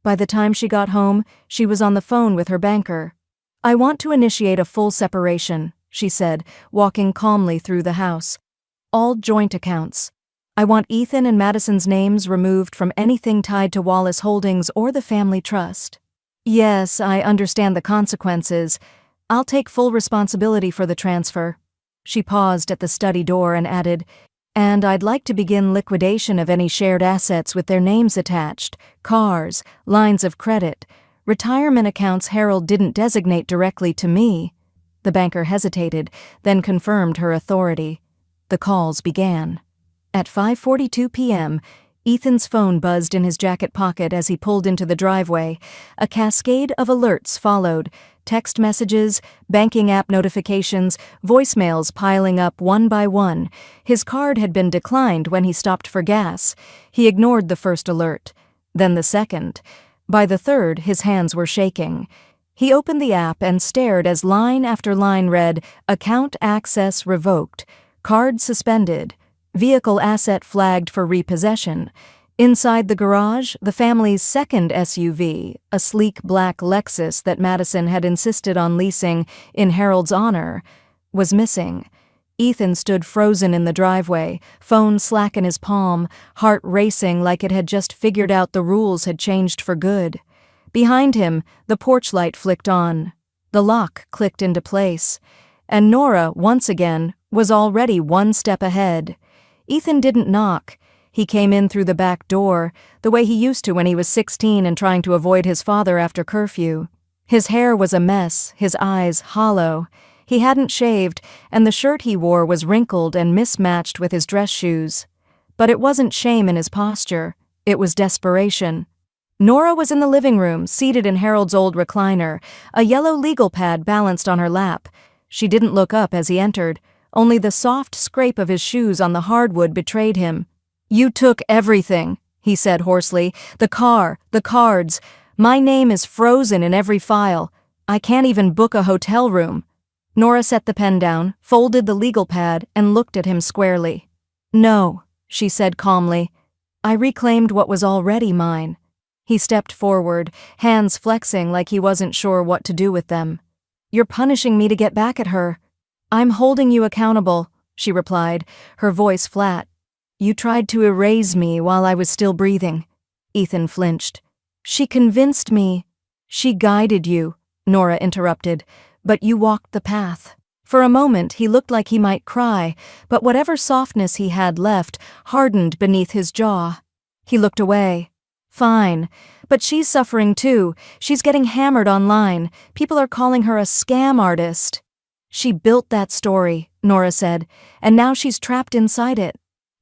By the time she got home, she was on the phone with her banker. I want to initiate a full separation, she said, walking calmly through the house. All joint accounts. I want Ethan and Madison's names removed from anything tied to Wallace Holdings or the family trust. Yes, I understand the consequences. I'll take full responsibility for the transfer. She paused at the study door and added, and I'd like to begin liquidation of any shared assets with their names attached, cars, lines of credit, retirement accounts Harold didn't designate directly to me. The banker hesitated, then confirmed her authority. The calls began. At 5:42 p.m., Ethan's phone buzzed in his jacket pocket as he pulled into the driveway. A cascade of alerts followed. Text messages, banking app notifications, voicemails piling up one by one. His card had been declined when he stopped for gas. He ignored the first alert, then the second. By the third, his hands were shaking. He opened the app and stared as line after line read, "Account access revoked. Card suspended. Vehicle asset flagged for repossession." Inside the garage, the family's second SUV, a sleek black Lexus that Madison had insisted on leasing in Harold's honor, was missing. Ethan stood frozen in the driveway, phone slack in his palm, heart racing like it had just figured out the rules had changed for good. Behind him, the porch light flicked on. The lock clicked into place. And Nora, once again, was already one step ahead. Ethan didn't knock. He came in through the back door, the way he used to when he was 16 and trying to avoid his father after curfew. His hair was a mess, his eyes hollow. He hadn't shaved, and the shirt he wore was wrinkled and mismatched with his dress shoes. But it wasn't shame in his posture. It was desperation. Nora was in the living room, seated in Harold's old recliner, a yellow legal pad balanced on her lap. She didn't look up as he entered. Only the soft scrape of his shoes on the hardwood betrayed him. "You took everything," he said hoarsely. "The car, the cards. My name is frozen in every file. I can't even book a hotel room." Nora set the pen down, folded the legal pad, and looked at him squarely. "No," she said calmly. "I reclaimed what was already mine." He stepped forward, hands flexing like he wasn't sure what to do with them. "You're punishing me to get back at her." "I'm holding you accountable," she replied, her voice flat. "You tried to erase me while I was still breathing." Ethan flinched. "She convinced me." "She guided you," Nora interrupted, "but you walked the path." For a moment he looked like he might cry, but whatever softness he had left hardened beneath his jaw. He looked away. "Fine, but she's suffering too. She's getting hammered online. People are calling her a scam artist." "She built that story," Nora said, "and now she's trapped inside it."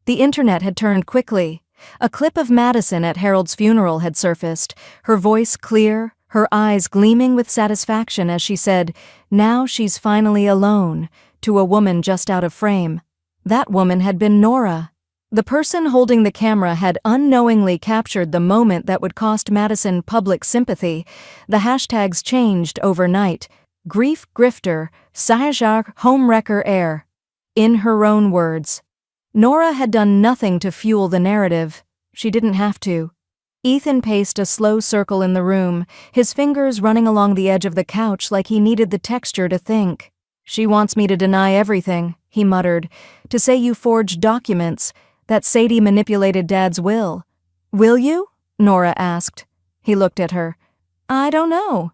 The internet had turned quickly. A clip of Madison at Harold's funeral had surfaced, her voice clear, her eyes gleaming with satisfaction as she said, "Now she's finally alone," to a woman just out of frame. That woman had been Nora. The person holding the camera had unknowingly captured the moment that would cost Madison public sympathy. The hashtags changed overnight. Grief grifter, Sahajar homewrecker heir. In her own words. Nora had done nothing to fuel the narrative. She didn't have to. Ethan paced a slow circle in the room, his fingers running along the edge of the couch like he needed the texture to think. "She wants me to deny everything," he muttered, "to say you forged documents, that Sadie manipulated Dad's will." "Will you?" Nora asked. He looked at her. "I don't know."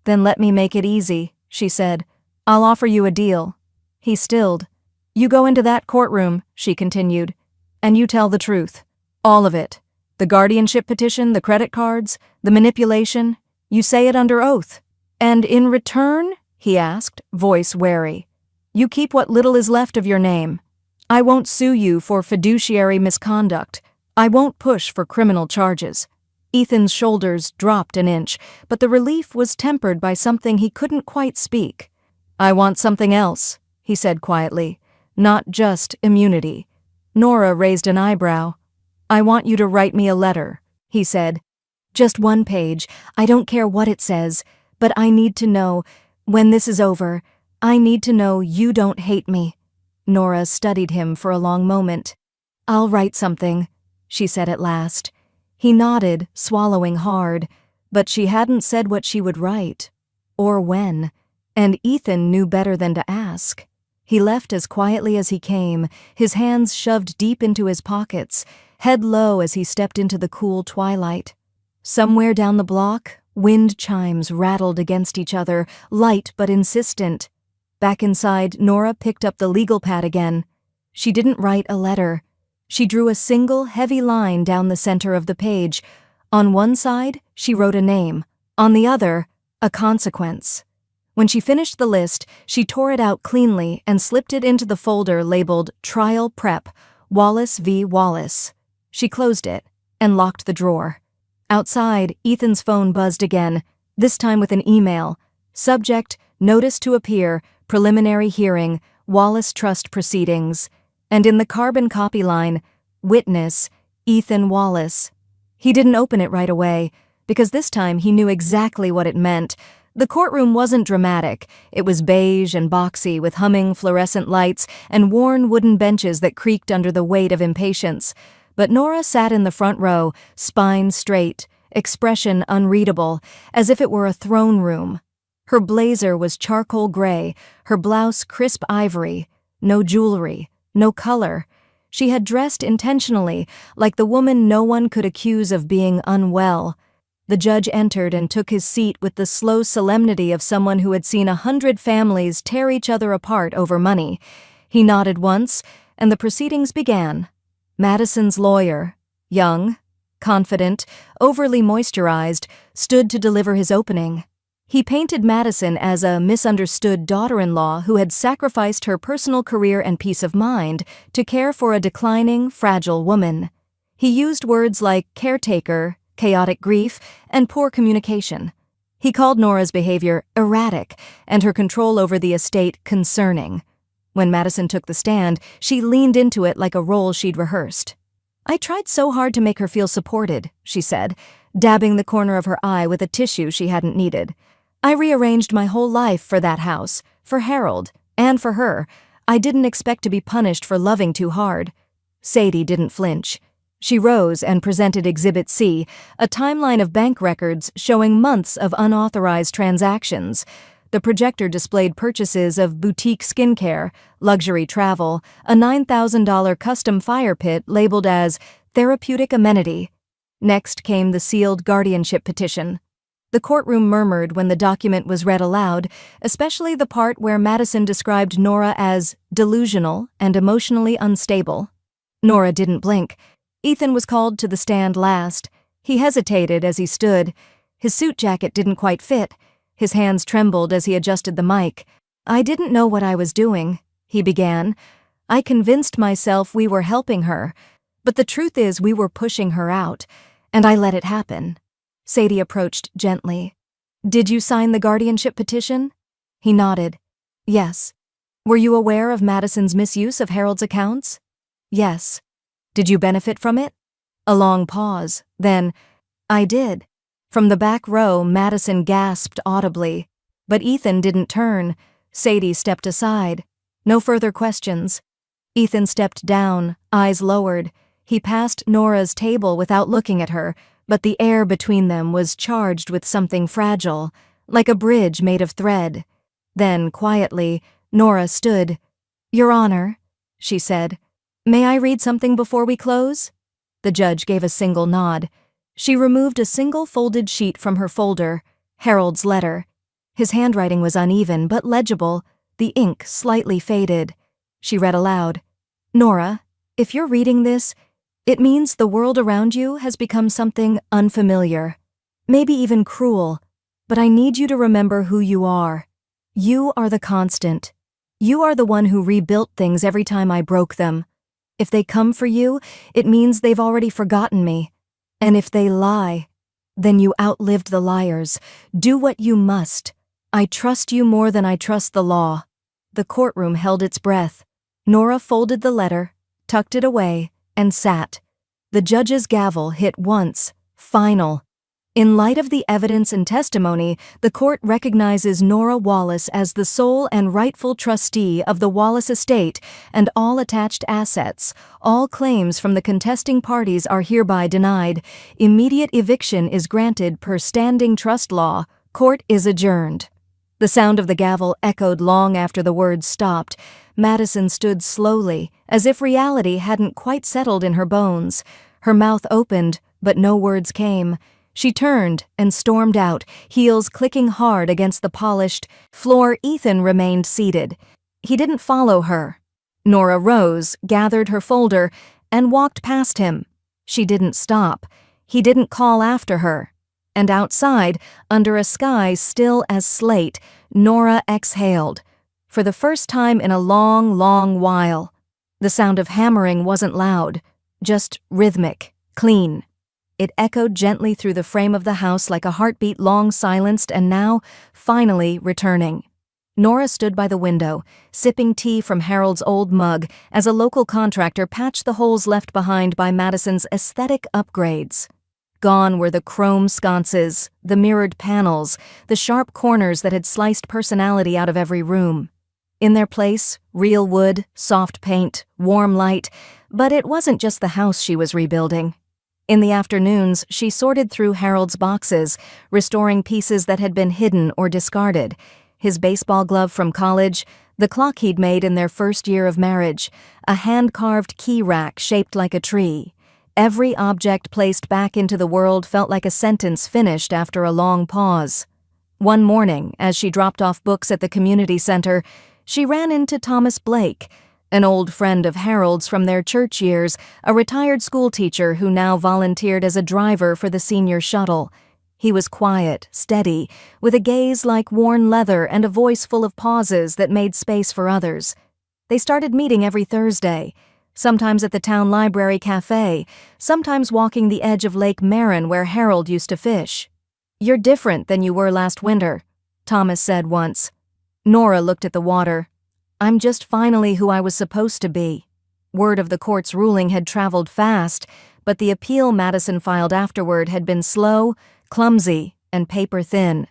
"Then let me make it easy," she said. "I'll offer you a deal." He stilled. "You go into that courtroom," she continued, "and you tell the truth. All of it. The guardianship petition, the credit cards, the manipulation. You say it under oath. And in return?" he asked, voice wary. "You keep what little is left of your name. I won't sue you for fiduciary misconduct. I won't push for criminal charges." Ethan's shoulders dropped an inch, but the relief was tempered by something he couldn't quite speak. "I want something else," he said quietly. "Not just immunity." Nora raised an eyebrow. "I want you to write me a letter," he said. "Just one page. I don't care what it says, but I need to know, when this is over, I need to know you don't hate me." Nora studied him for a long moment. "I'll write something," she said at last. He nodded, swallowing hard, but she hadn't said what she would write, or when, and Ethan knew better than to ask. He left as quietly as he came, his hands shoved deep into his pockets, head low as he stepped into the cool twilight. Somewhere down the block, wind chimes rattled against each other, light but insistent. Back inside, Nora picked up the legal pad again. She didn't write a letter. She drew a single, heavy line down the center of the page. On one side, she wrote a name. On the other, a consequence. When she finished the list, she tore it out cleanly and slipped it into the folder labeled Trial Prep, Wallace v. Wallace. She closed it. and locked the drawer. Outside, Ethan's phone buzzed again, this time with an email. Subject, notice to appear, preliminary hearing, Wallace Trust proceedings. And in the carbon copy line, witness, Ethan Wallace. He didn't open it right away, because this time he knew exactly what it meant. The courtroom wasn't dramatic. It was beige and boxy with humming fluorescent lights and worn wooden benches that creaked under the weight of impatience. But Nora sat in the front row, spine straight, expression unreadable, as if it were a throne room. Her blazer was charcoal gray, her blouse crisp ivory, no jewelry, no color. She had dressed intentionally, like the woman no one could accuse of being unwell. The judge entered and took his seat with the slow solemnity of someone who had seen 100 families tear each other apart over money. He nodded once, and the proceedings began. Madison's lawyer, young, confident, overly moisturized, stood to deliver his opening. He painted Madison as a misunderstood daughter-in-law who had sacrificed her personal career and peace of mind to care for a declining, fragile woman. He used words like caretaker, chaotic grief, and poor communication. He called Nora's behavior erratic and her control over the estate concerning. When Madison took the stand, she leaned into it like a role she'd rehearsed. "I tried so hard to make her feel supported," she said, dabbing the corner of her eye with a tissue she hadn't needed. "I rearranged my whole life for that house, for Harold, and for her. I didn't expect to be punished for loving too hard." Sadie didn't flinch. She rose and presented Exhibit C, a timeline of bank records showing months of unauthorized transactions. The projector displayed purchases of boutique skincare, luxury travel, a $9,000 custom fire pit labeled as therapeutic amenity. Next came the sealed guardianship petition. The courtroom murmured when the document was read aloud, especially the part where Madison described Nora as delusional and emotionally unstable. Nora didn't blink. Ethan was called to the stand last. He hesitated as he stood. His suit jacket didn't quite fit. His hands trembled as he adjusted the mic. "I didn't know what I was doing," he began. "I convinced myself we were helping her, but the truth is we were pushing her out, and I let it happen." Sadie approached gently. "Did you sign the guardianship petition?" He nodded. "Yes." "Were you aware of Madison's misuse of Harold's accounts?" "Yes." "Did you benefit from it?" A long pause. Then, "I did." From the back row, Madison gasped audibly. But Ethan didn't turn. Sadie stepped aside. No further questions. Ethan stepped down, eyes lowered. He passed Nora's table without looking at her, but the air between them was charged with something fragile, like a bridge made of thread. Then, quietly, Nora stood. "Your Honor," she said, "may I read something before we close?" The judge gave a single nod. She removed a single folded sheet from her folder, Harold's letter. His handwriting was uneven but legible, the ink slightly faded. She read aloud, "Nora, if you're reading this, it means the world around you has become something unfamiliar, maybe even cruel, but I need you to remember who you are. You are the constant. You are the one who rebuilt things every time I broke them. If they come for you, it means they've already forgotten me. And if they lie, then you outlived the liars. Do what you must. I trust you more than I trust the law." The courtroom held its breath. Nora folded the letter, tucked it away, and sat. The judge's gavel hit once, final. In light of the evidence and testimony, the court recognizes Nora Wallace as the sole and rightful trustee of the Wallace estate and all attached assets. All claims from the contesting parties are hereby denied. Immediate eviction is granted per standing trust law. Court is adjourned. The sound of the gavel echoed long after the words stopped. Madison stood slowly, as if reality hadn't quite settled in her bones. Her mouth opened, but no words came. She turned and stormed out, heels clicking hard against the polished floor. Ethan remained seated. He didn't follow her. Nora rose, gathered her folder, and walked past him. She didn't stop. He didn't call after her. And outside, under a sky still as slate, Nora exhaled. For the first time in a long, long while. The sound of hammering wasn't loud, just rhythmic, clean. It echoed gently through the frame of the house like a heartbeat long silenced and now, finally, returning. Nora stood by the window, sipping tea from Harold's old mug as a local contractor patched the holes left behind by Madison's aesthetic upgrades. Gone were the chrome sconces, the mirrored panels, the sharp corners that had sliced personality out of every room. In their place, real wood, soft paint, warm light, but it wasn't just the house she was rebuilding. In the afternoons, she sorted through Harold's boxes, restoring pieces that had been hidden or discarded. His baseball glove from college, the clock he'd made in their first year of marriage, a hand-carved key rack shaped like a tree. Every object placed back into the world felt like a sentence finished after a long pause. One morning, as she dropped off books at the community center, she ran into Thomas Blake, an old friend of Harold's from their church years, a retired schoolteacher who now volunteered as a driver for the senior shuttle. He was quiet, steady, with a gaze like worn leather and a voice full of pauses that made space for others. They started meeting every Thursday, sometimes at the town library cafe, sometimes walking the edge of Lake Marin where Harold used to fish. "You're different than you were last winter," Thomas said once. Nora looked at the water. "I'm just finally who I was supposed to be." Word of the court's ruling had traveled fast, but the appeal Madison filed afterward had been slow, clumsy, and paper-thin.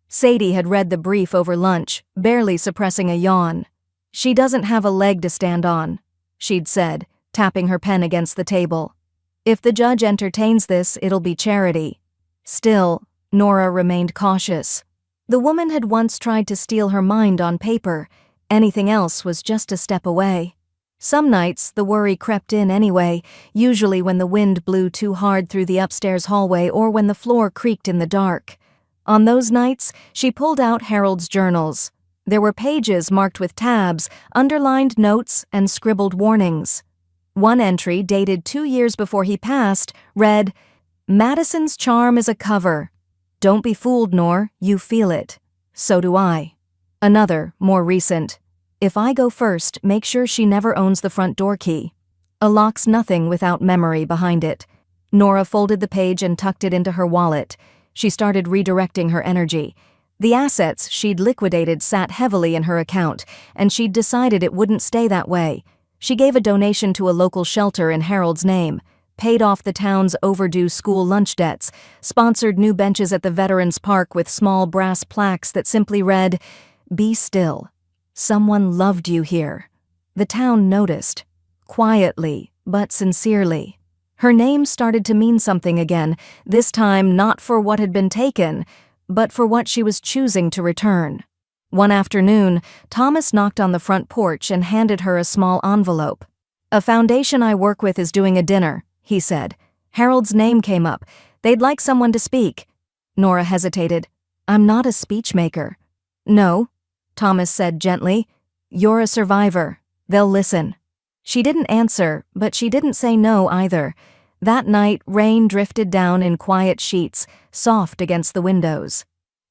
Sadie had read the brief over lunch, barely suppressing a yawn. "She doesn't have a leg to stand on," she'd said, tapping her pen against the table. "If the judge entertains this, it'll be charity." Still, Nora remained cautious. The woman had once tried to steal her mind on paper. Anything else was just a step away. Some nights, the worry crept in anyway, usually when the wind blew too hard through the upstairs hallway or when the floor creaked in the dark. On those nights, she pulled out Harold's journals. There were pages marked with tabs, underlined notes, and scribbled warnings. One entry, dated 2 years before he passed, read, "Madison's charm is a cover. Don't be fooled, Nor, you feel it. So do I." Another, more recent, "If I go first, make sure she never owns the front door key. A lock's nothing without memory behind it." Nora folded the page and tucked it into her wallet. She started redirecting her energy. The assets she'd liquidated sat heavily in her account, and she'd decided it wouldn't stay that way. She gave a donation to a local shelter in Harold's name, paid off the town's overdue school lunch debts, sponsored new benches at the Veterans Park with small brass plaques that simply read, "Be still. Someone loved you here." The town noticed. Quietly, but sincerely. Her name started to mean something again, this time not for what had been taken, but for what she was choosing to return. One afternoon, Thomas knocked on the front porch and handed her a small envelope. "A foundation I work with is doing a dinner," he said. "Harold's name came up. They'd like someone to speak." Nora hesitated. "I'm not a speechmaker." "No," Thomas said gently. "You're a survivor. They'll listen." She didn't answer, but she didn't say no either. That night, rain drifted down in quiet sheets, soft against the windows.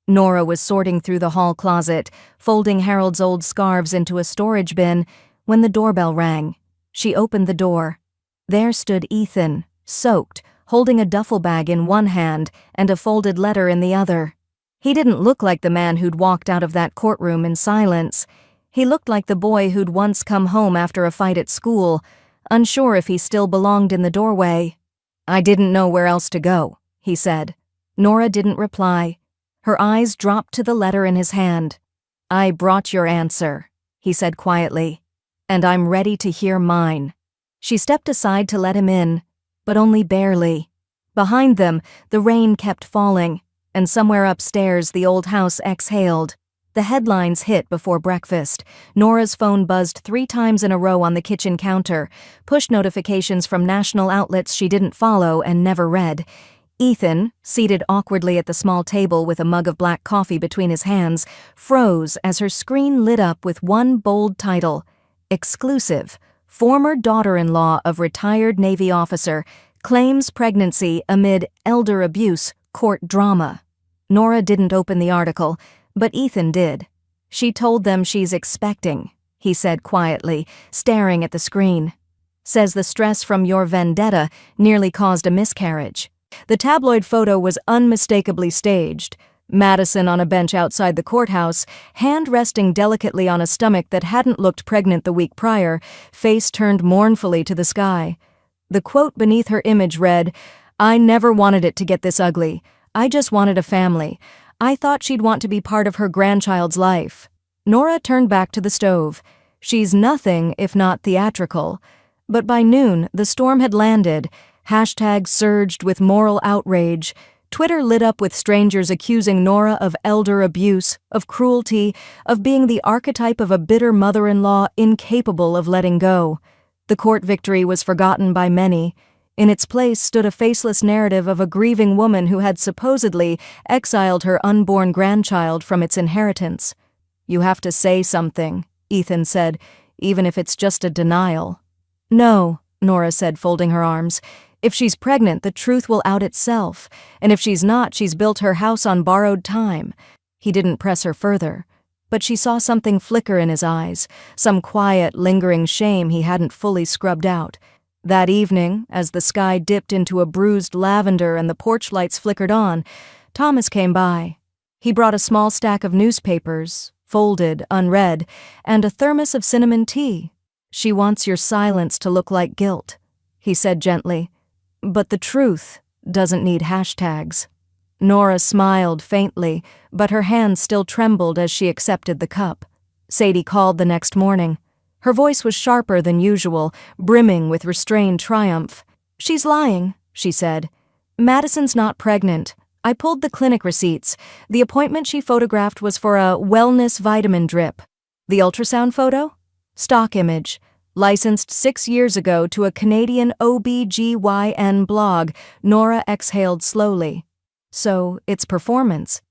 Nora was sorting through the hall closet, folding Harold's old scarves into a storage bin, when the doorbell rang. She opened the door. There stood Ethan, soaked, holding a duffel bag in one hand and a folded letter in the other. He didn't look like the man who'd walked out of that courtroom in silence. He looked like the boy who'd once come home after a fight at school, unsure if he still belonged in the doorway. "I didn't know where else to go," he said. Nora didn't reply. Her eyes dropped to the letter in his hand. "I brought your answer," he said quietly, "and I'm ready to hear mine." She stepped aside to let him in, but only barely. Behind them, the rain kept falling, and somewhere upstairs the old house exhaled. The headlines hit before breakfast. Nora's phone buzzed 3 times in a row on the kitchen counter, push notifications from national outlets she didn't follow and never read. Ethan, seated awkwardly at the small table with a mug of black coffee between his hands, froze as her screen lit up with one bold title, "Exclusive. Former daughter-in-law of retired Navy officer claims pregnancy amid elder abuse, court drama." Nora didn't open the article, but Ethan did. "She told them she's expecting," he said quietly, staring at the screen. "Says the stress from your vendetta nearly caused a miscarriage. The tabloid photo was unmistakably staged. Madison on a bench outside the courthouse, hand resting delicately on a stomach that hadn't looked pregnant the week prior, face turned mournfully to the sky. The quote beneath her image read, "I never wanted it to get this ugly. I just wanted a family. I thought she'd want to be part of her grandchild's life." Nora turned back to the stove. She's nothing if not theatrical. But by noon, the storm had landed. Hashtags surged with moral outrage. Twitter lit up with strangers accusing Nora of elder abuse, of cruelty, of being the archetype of a bitter mother-in-law incapable of letting go. The court victory was forgotten by many. In its place stood a faceless narrative of a grieving woman who had supposedly exiled her unborn grandchild from its inheritance. "You have to say something," Ethan said, "even if it's just a denial." "No," Nora said, folding her arms. "If she's pregnant, the truth will out itself. And if she's not, she's built her house on borrowed time." He didn't press her further. But she saw something flicker in his eyes, some quiet, lingering shame he hadn't fully scrubbed out. That evening, as the sky dipped into a bruised lavender and the porch lights flickered on, Thomas came by. He brought a small stack of newspapers, folded, unread, and a thermos of cinnamon tea. "She wants your silence to look like guilt," he said gently. "But the truth doesn't need hashtags." Nora smiled faintly, but her hands still trembled as she accepted the cup. Sadie called the next morning. Her voice was sharper than usual, brimming with restrained triumph. "She's lying," she said. "Madison's not pregnant. I pulled the clinic receipts. The appointment she photographed was for a wellness vitamin drip. The ultrasound photo? Stock image. Licensed 6 years ago to a Canadian OB/GYN blog." Nora exhaled slowly. "So, it's performance."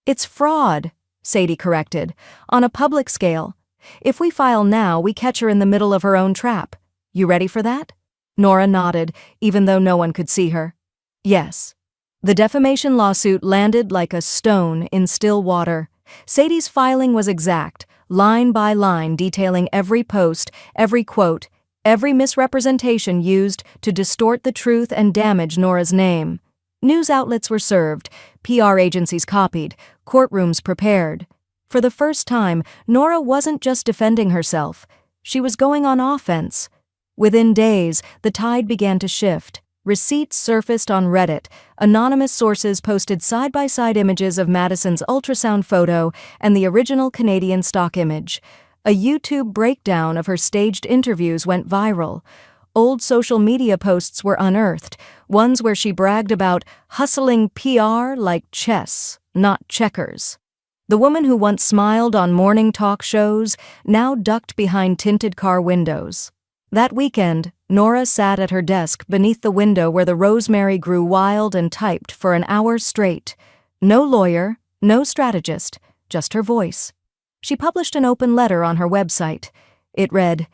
"It's fraud," Sadie corrected, "on a public scale. If we file now, we catch her in the middle of her own trap. You ready for that?" Nora nodded, even though no one could see her. "Yes." The defamation lawsuit landed like a stone in still water. Sadie's filing was exact, line by line detailing every post, every quote, every misrepresentation used to distort the truth and damage Nora's name. News outlets were served, PR agencies copied, courtrooms prepared. For the first time, Nora wasn't just defending herself. She was going on offense. Within days, the tide began to shift. Receipts surfaced on Reddit. Anonymous sources posted side-by-side images of Madison's ultrasound photo and the original Canadian stock image. A YouTube breakdown of her staged interviews went viral. Old social media posts were unearthed, ones where she bragged about hustling PR like chess, not checkers. The woman who once smiled on morning talk shows now ducked behind tinted car windows. That weekend, Nora sat at her desk beneath the window where the rosemary grew wild and typed for an hour straight. No lawyer, no strategist, just her voice. She published an open letter on her website. It read,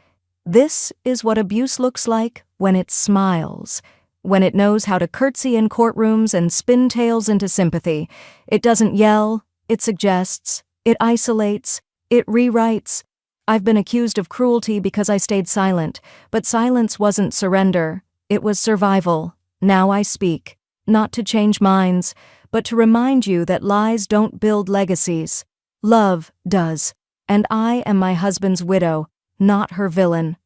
"This is what abuse looks like when it smiles, when it knows how to curtsy in courtrooms and spin tales into sympathy. It doesn't yell, it suggests, it isolates, it rewrites. I've been accused of cruelty because I stayed silent, but silence wasn't surrender, it was survival. Now I speak, not to change minds, but to remind you that lies don't build legacies. Love does, and I am my husband's widow, not her villain."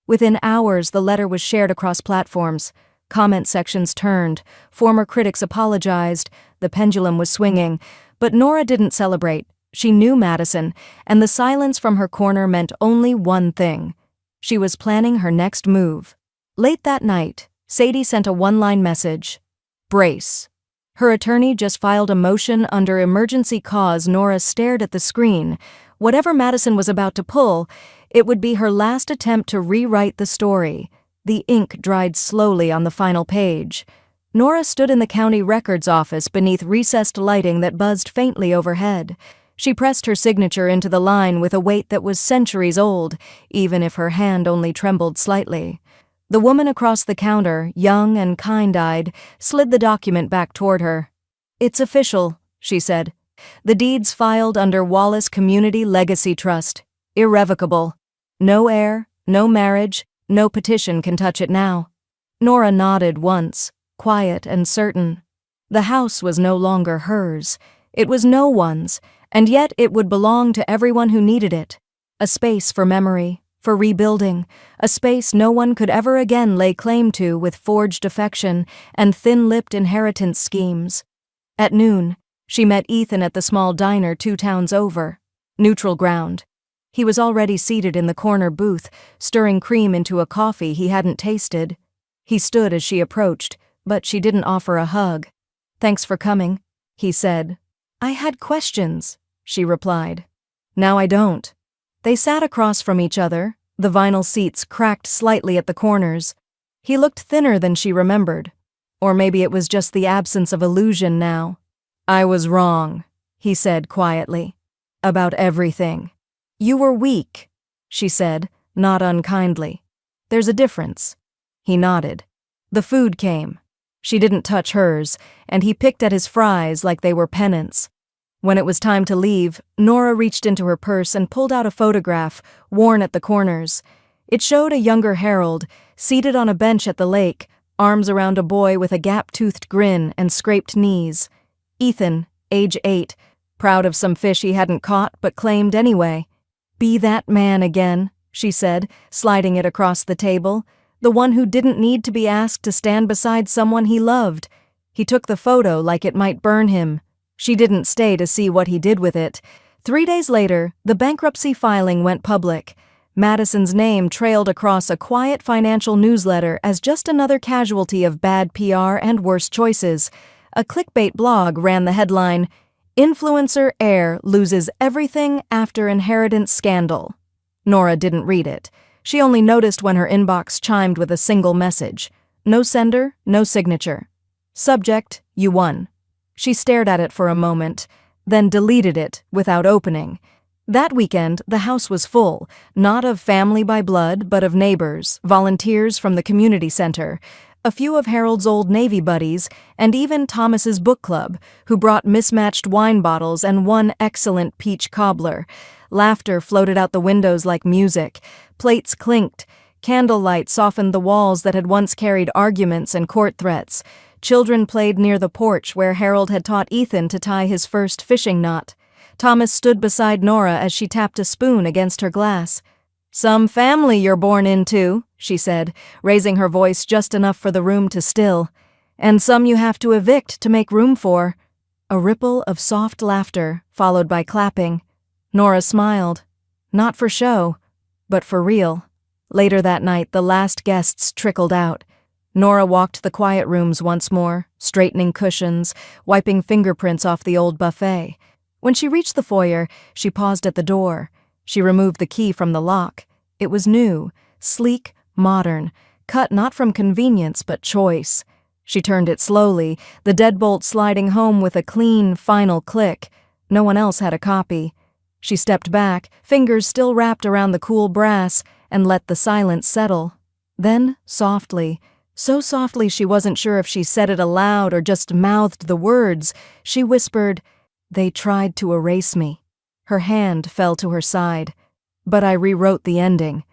Within hours, the letter was shared across platforms. Comment sections turned, former critics apologized, the pendulum was swinging, but Nora didn't celebrate. She knew Madison, and the silence from her corner meant only one thing. She was planning her next move. Late that night, Sadie sent a one-line message. "Brace." Her attorney just filed a motion under emergency cause. Nora stared at the screen. Whatever Madison was about to pull, it would be her last attempt to rewrite the story. The ink dried slowly on the final page. Nora stood in the county records office beneath recessed lighting that buzzed faintly overhead. She pressed her signature into the line with a weight that was centuries old, even if her hand only trembled slightly. The woman across the counter, young and kind-eyed, slid the document back toward her. "It's official," she said. "The deeds filed under Wallace Community Legacy Trust. Irrevocable. No heir, no marriage, no petition can touch it now." Nora nodded once, quiet and certain. The house was no longer hers. It was no one's, and yet it would belong to everyone who needed it. A space for memory, for rebuilding, a space no one could ever again lay claim to with forged affection and thin-lipped inheritance schemes. At noon, she met Ethan at the small diner 2 towns over. Neutral ground. He was already seated in the corner booth, stirring cream into a coffee he hadn't tasted. He stood as she approached, but she didn't offer a hug. "Thanks for coming," he said. "I had questions," she replied. "Now I don't." They sat across from each other, the vinyl seats cracked slightly at the corners. He looked thinner than she remembered. Or maybe it was just the absence of illusion now. "I was wrong," he said quietly. "About everything." "You were weak," she said, not unkindly. "There's a difference." He nodded. The food came. She didn't touch hers, and he picked at his fries like they were pennants. When it was time to leave, Nora reached into her purse and pulled out a photograph, worn at the corners. It showed a younger Harold, seated on a bench at the lake, arms around a boy with a gap-toothed grin and scraped knees. Ethan, age 8, proud of some fish he hadn't caught but claimed anyway. "Be that man again," she said, sliding it across the table. The one who didn't need to be asked to stand beside someone he loved. He took the photo like it might burn him. She didn't stay to see what he did with it. 3 days later, the bankruptcy filing went public. Madison's name trailed across a quiet financial newsletter as just another casualty of bad PR and worse choices. A clickbait blog ran the headline, "Influencer heir loses everything after inheritance scandal." Nora didn't read it. She only noticed when her inbox chimed with a single message. No sender, no signature. Subject, "You won." She stared at it for a moment, then deleted it without opening. That weekend, the house was full, not of family by blood, but of neighbors, volunteers from the community center, a few of Harold's old Navy buddies, and even Thomas's book club, who brought mismatched wine bottles and one excellent peach cobbler. Laughter floated out the windows like music. Plates clinked. Candlelight softened the walls that had once carried arguments and court threats. Children played near the porch where Harold had taught Ethan to tie his first fishing knot. Thomas stood beside Nora as she tapped a spoon against her glass. "Some family you're born into," she said, raising her voice just enough for the room to still. "And some you have to evict to make room for." A ripple of soft laughter, followed by clapping. Nora smiled. Not for show, but for real. Later that night, the last guests trickled out. Nora walked the quiet rooms once more, straightening cushions, wiping fingerprints off the old buffet. When she reached the foyer, she paused at the door. She removed the key from the lock. It was new, sleek, modern, cut not from convenience but choice. She turned it slowly, the deadbolt sliding home with a clean, final click. No one else had a copy. She stepped back, fingers still wrapped around the cool brass, and let the silence settle. Then, softly, so softly she wasn't sure if she said it aloud or just mouthed the words, she whispered, "They tried to erase me." Her hand fell to her side. "But I rewrote the ending.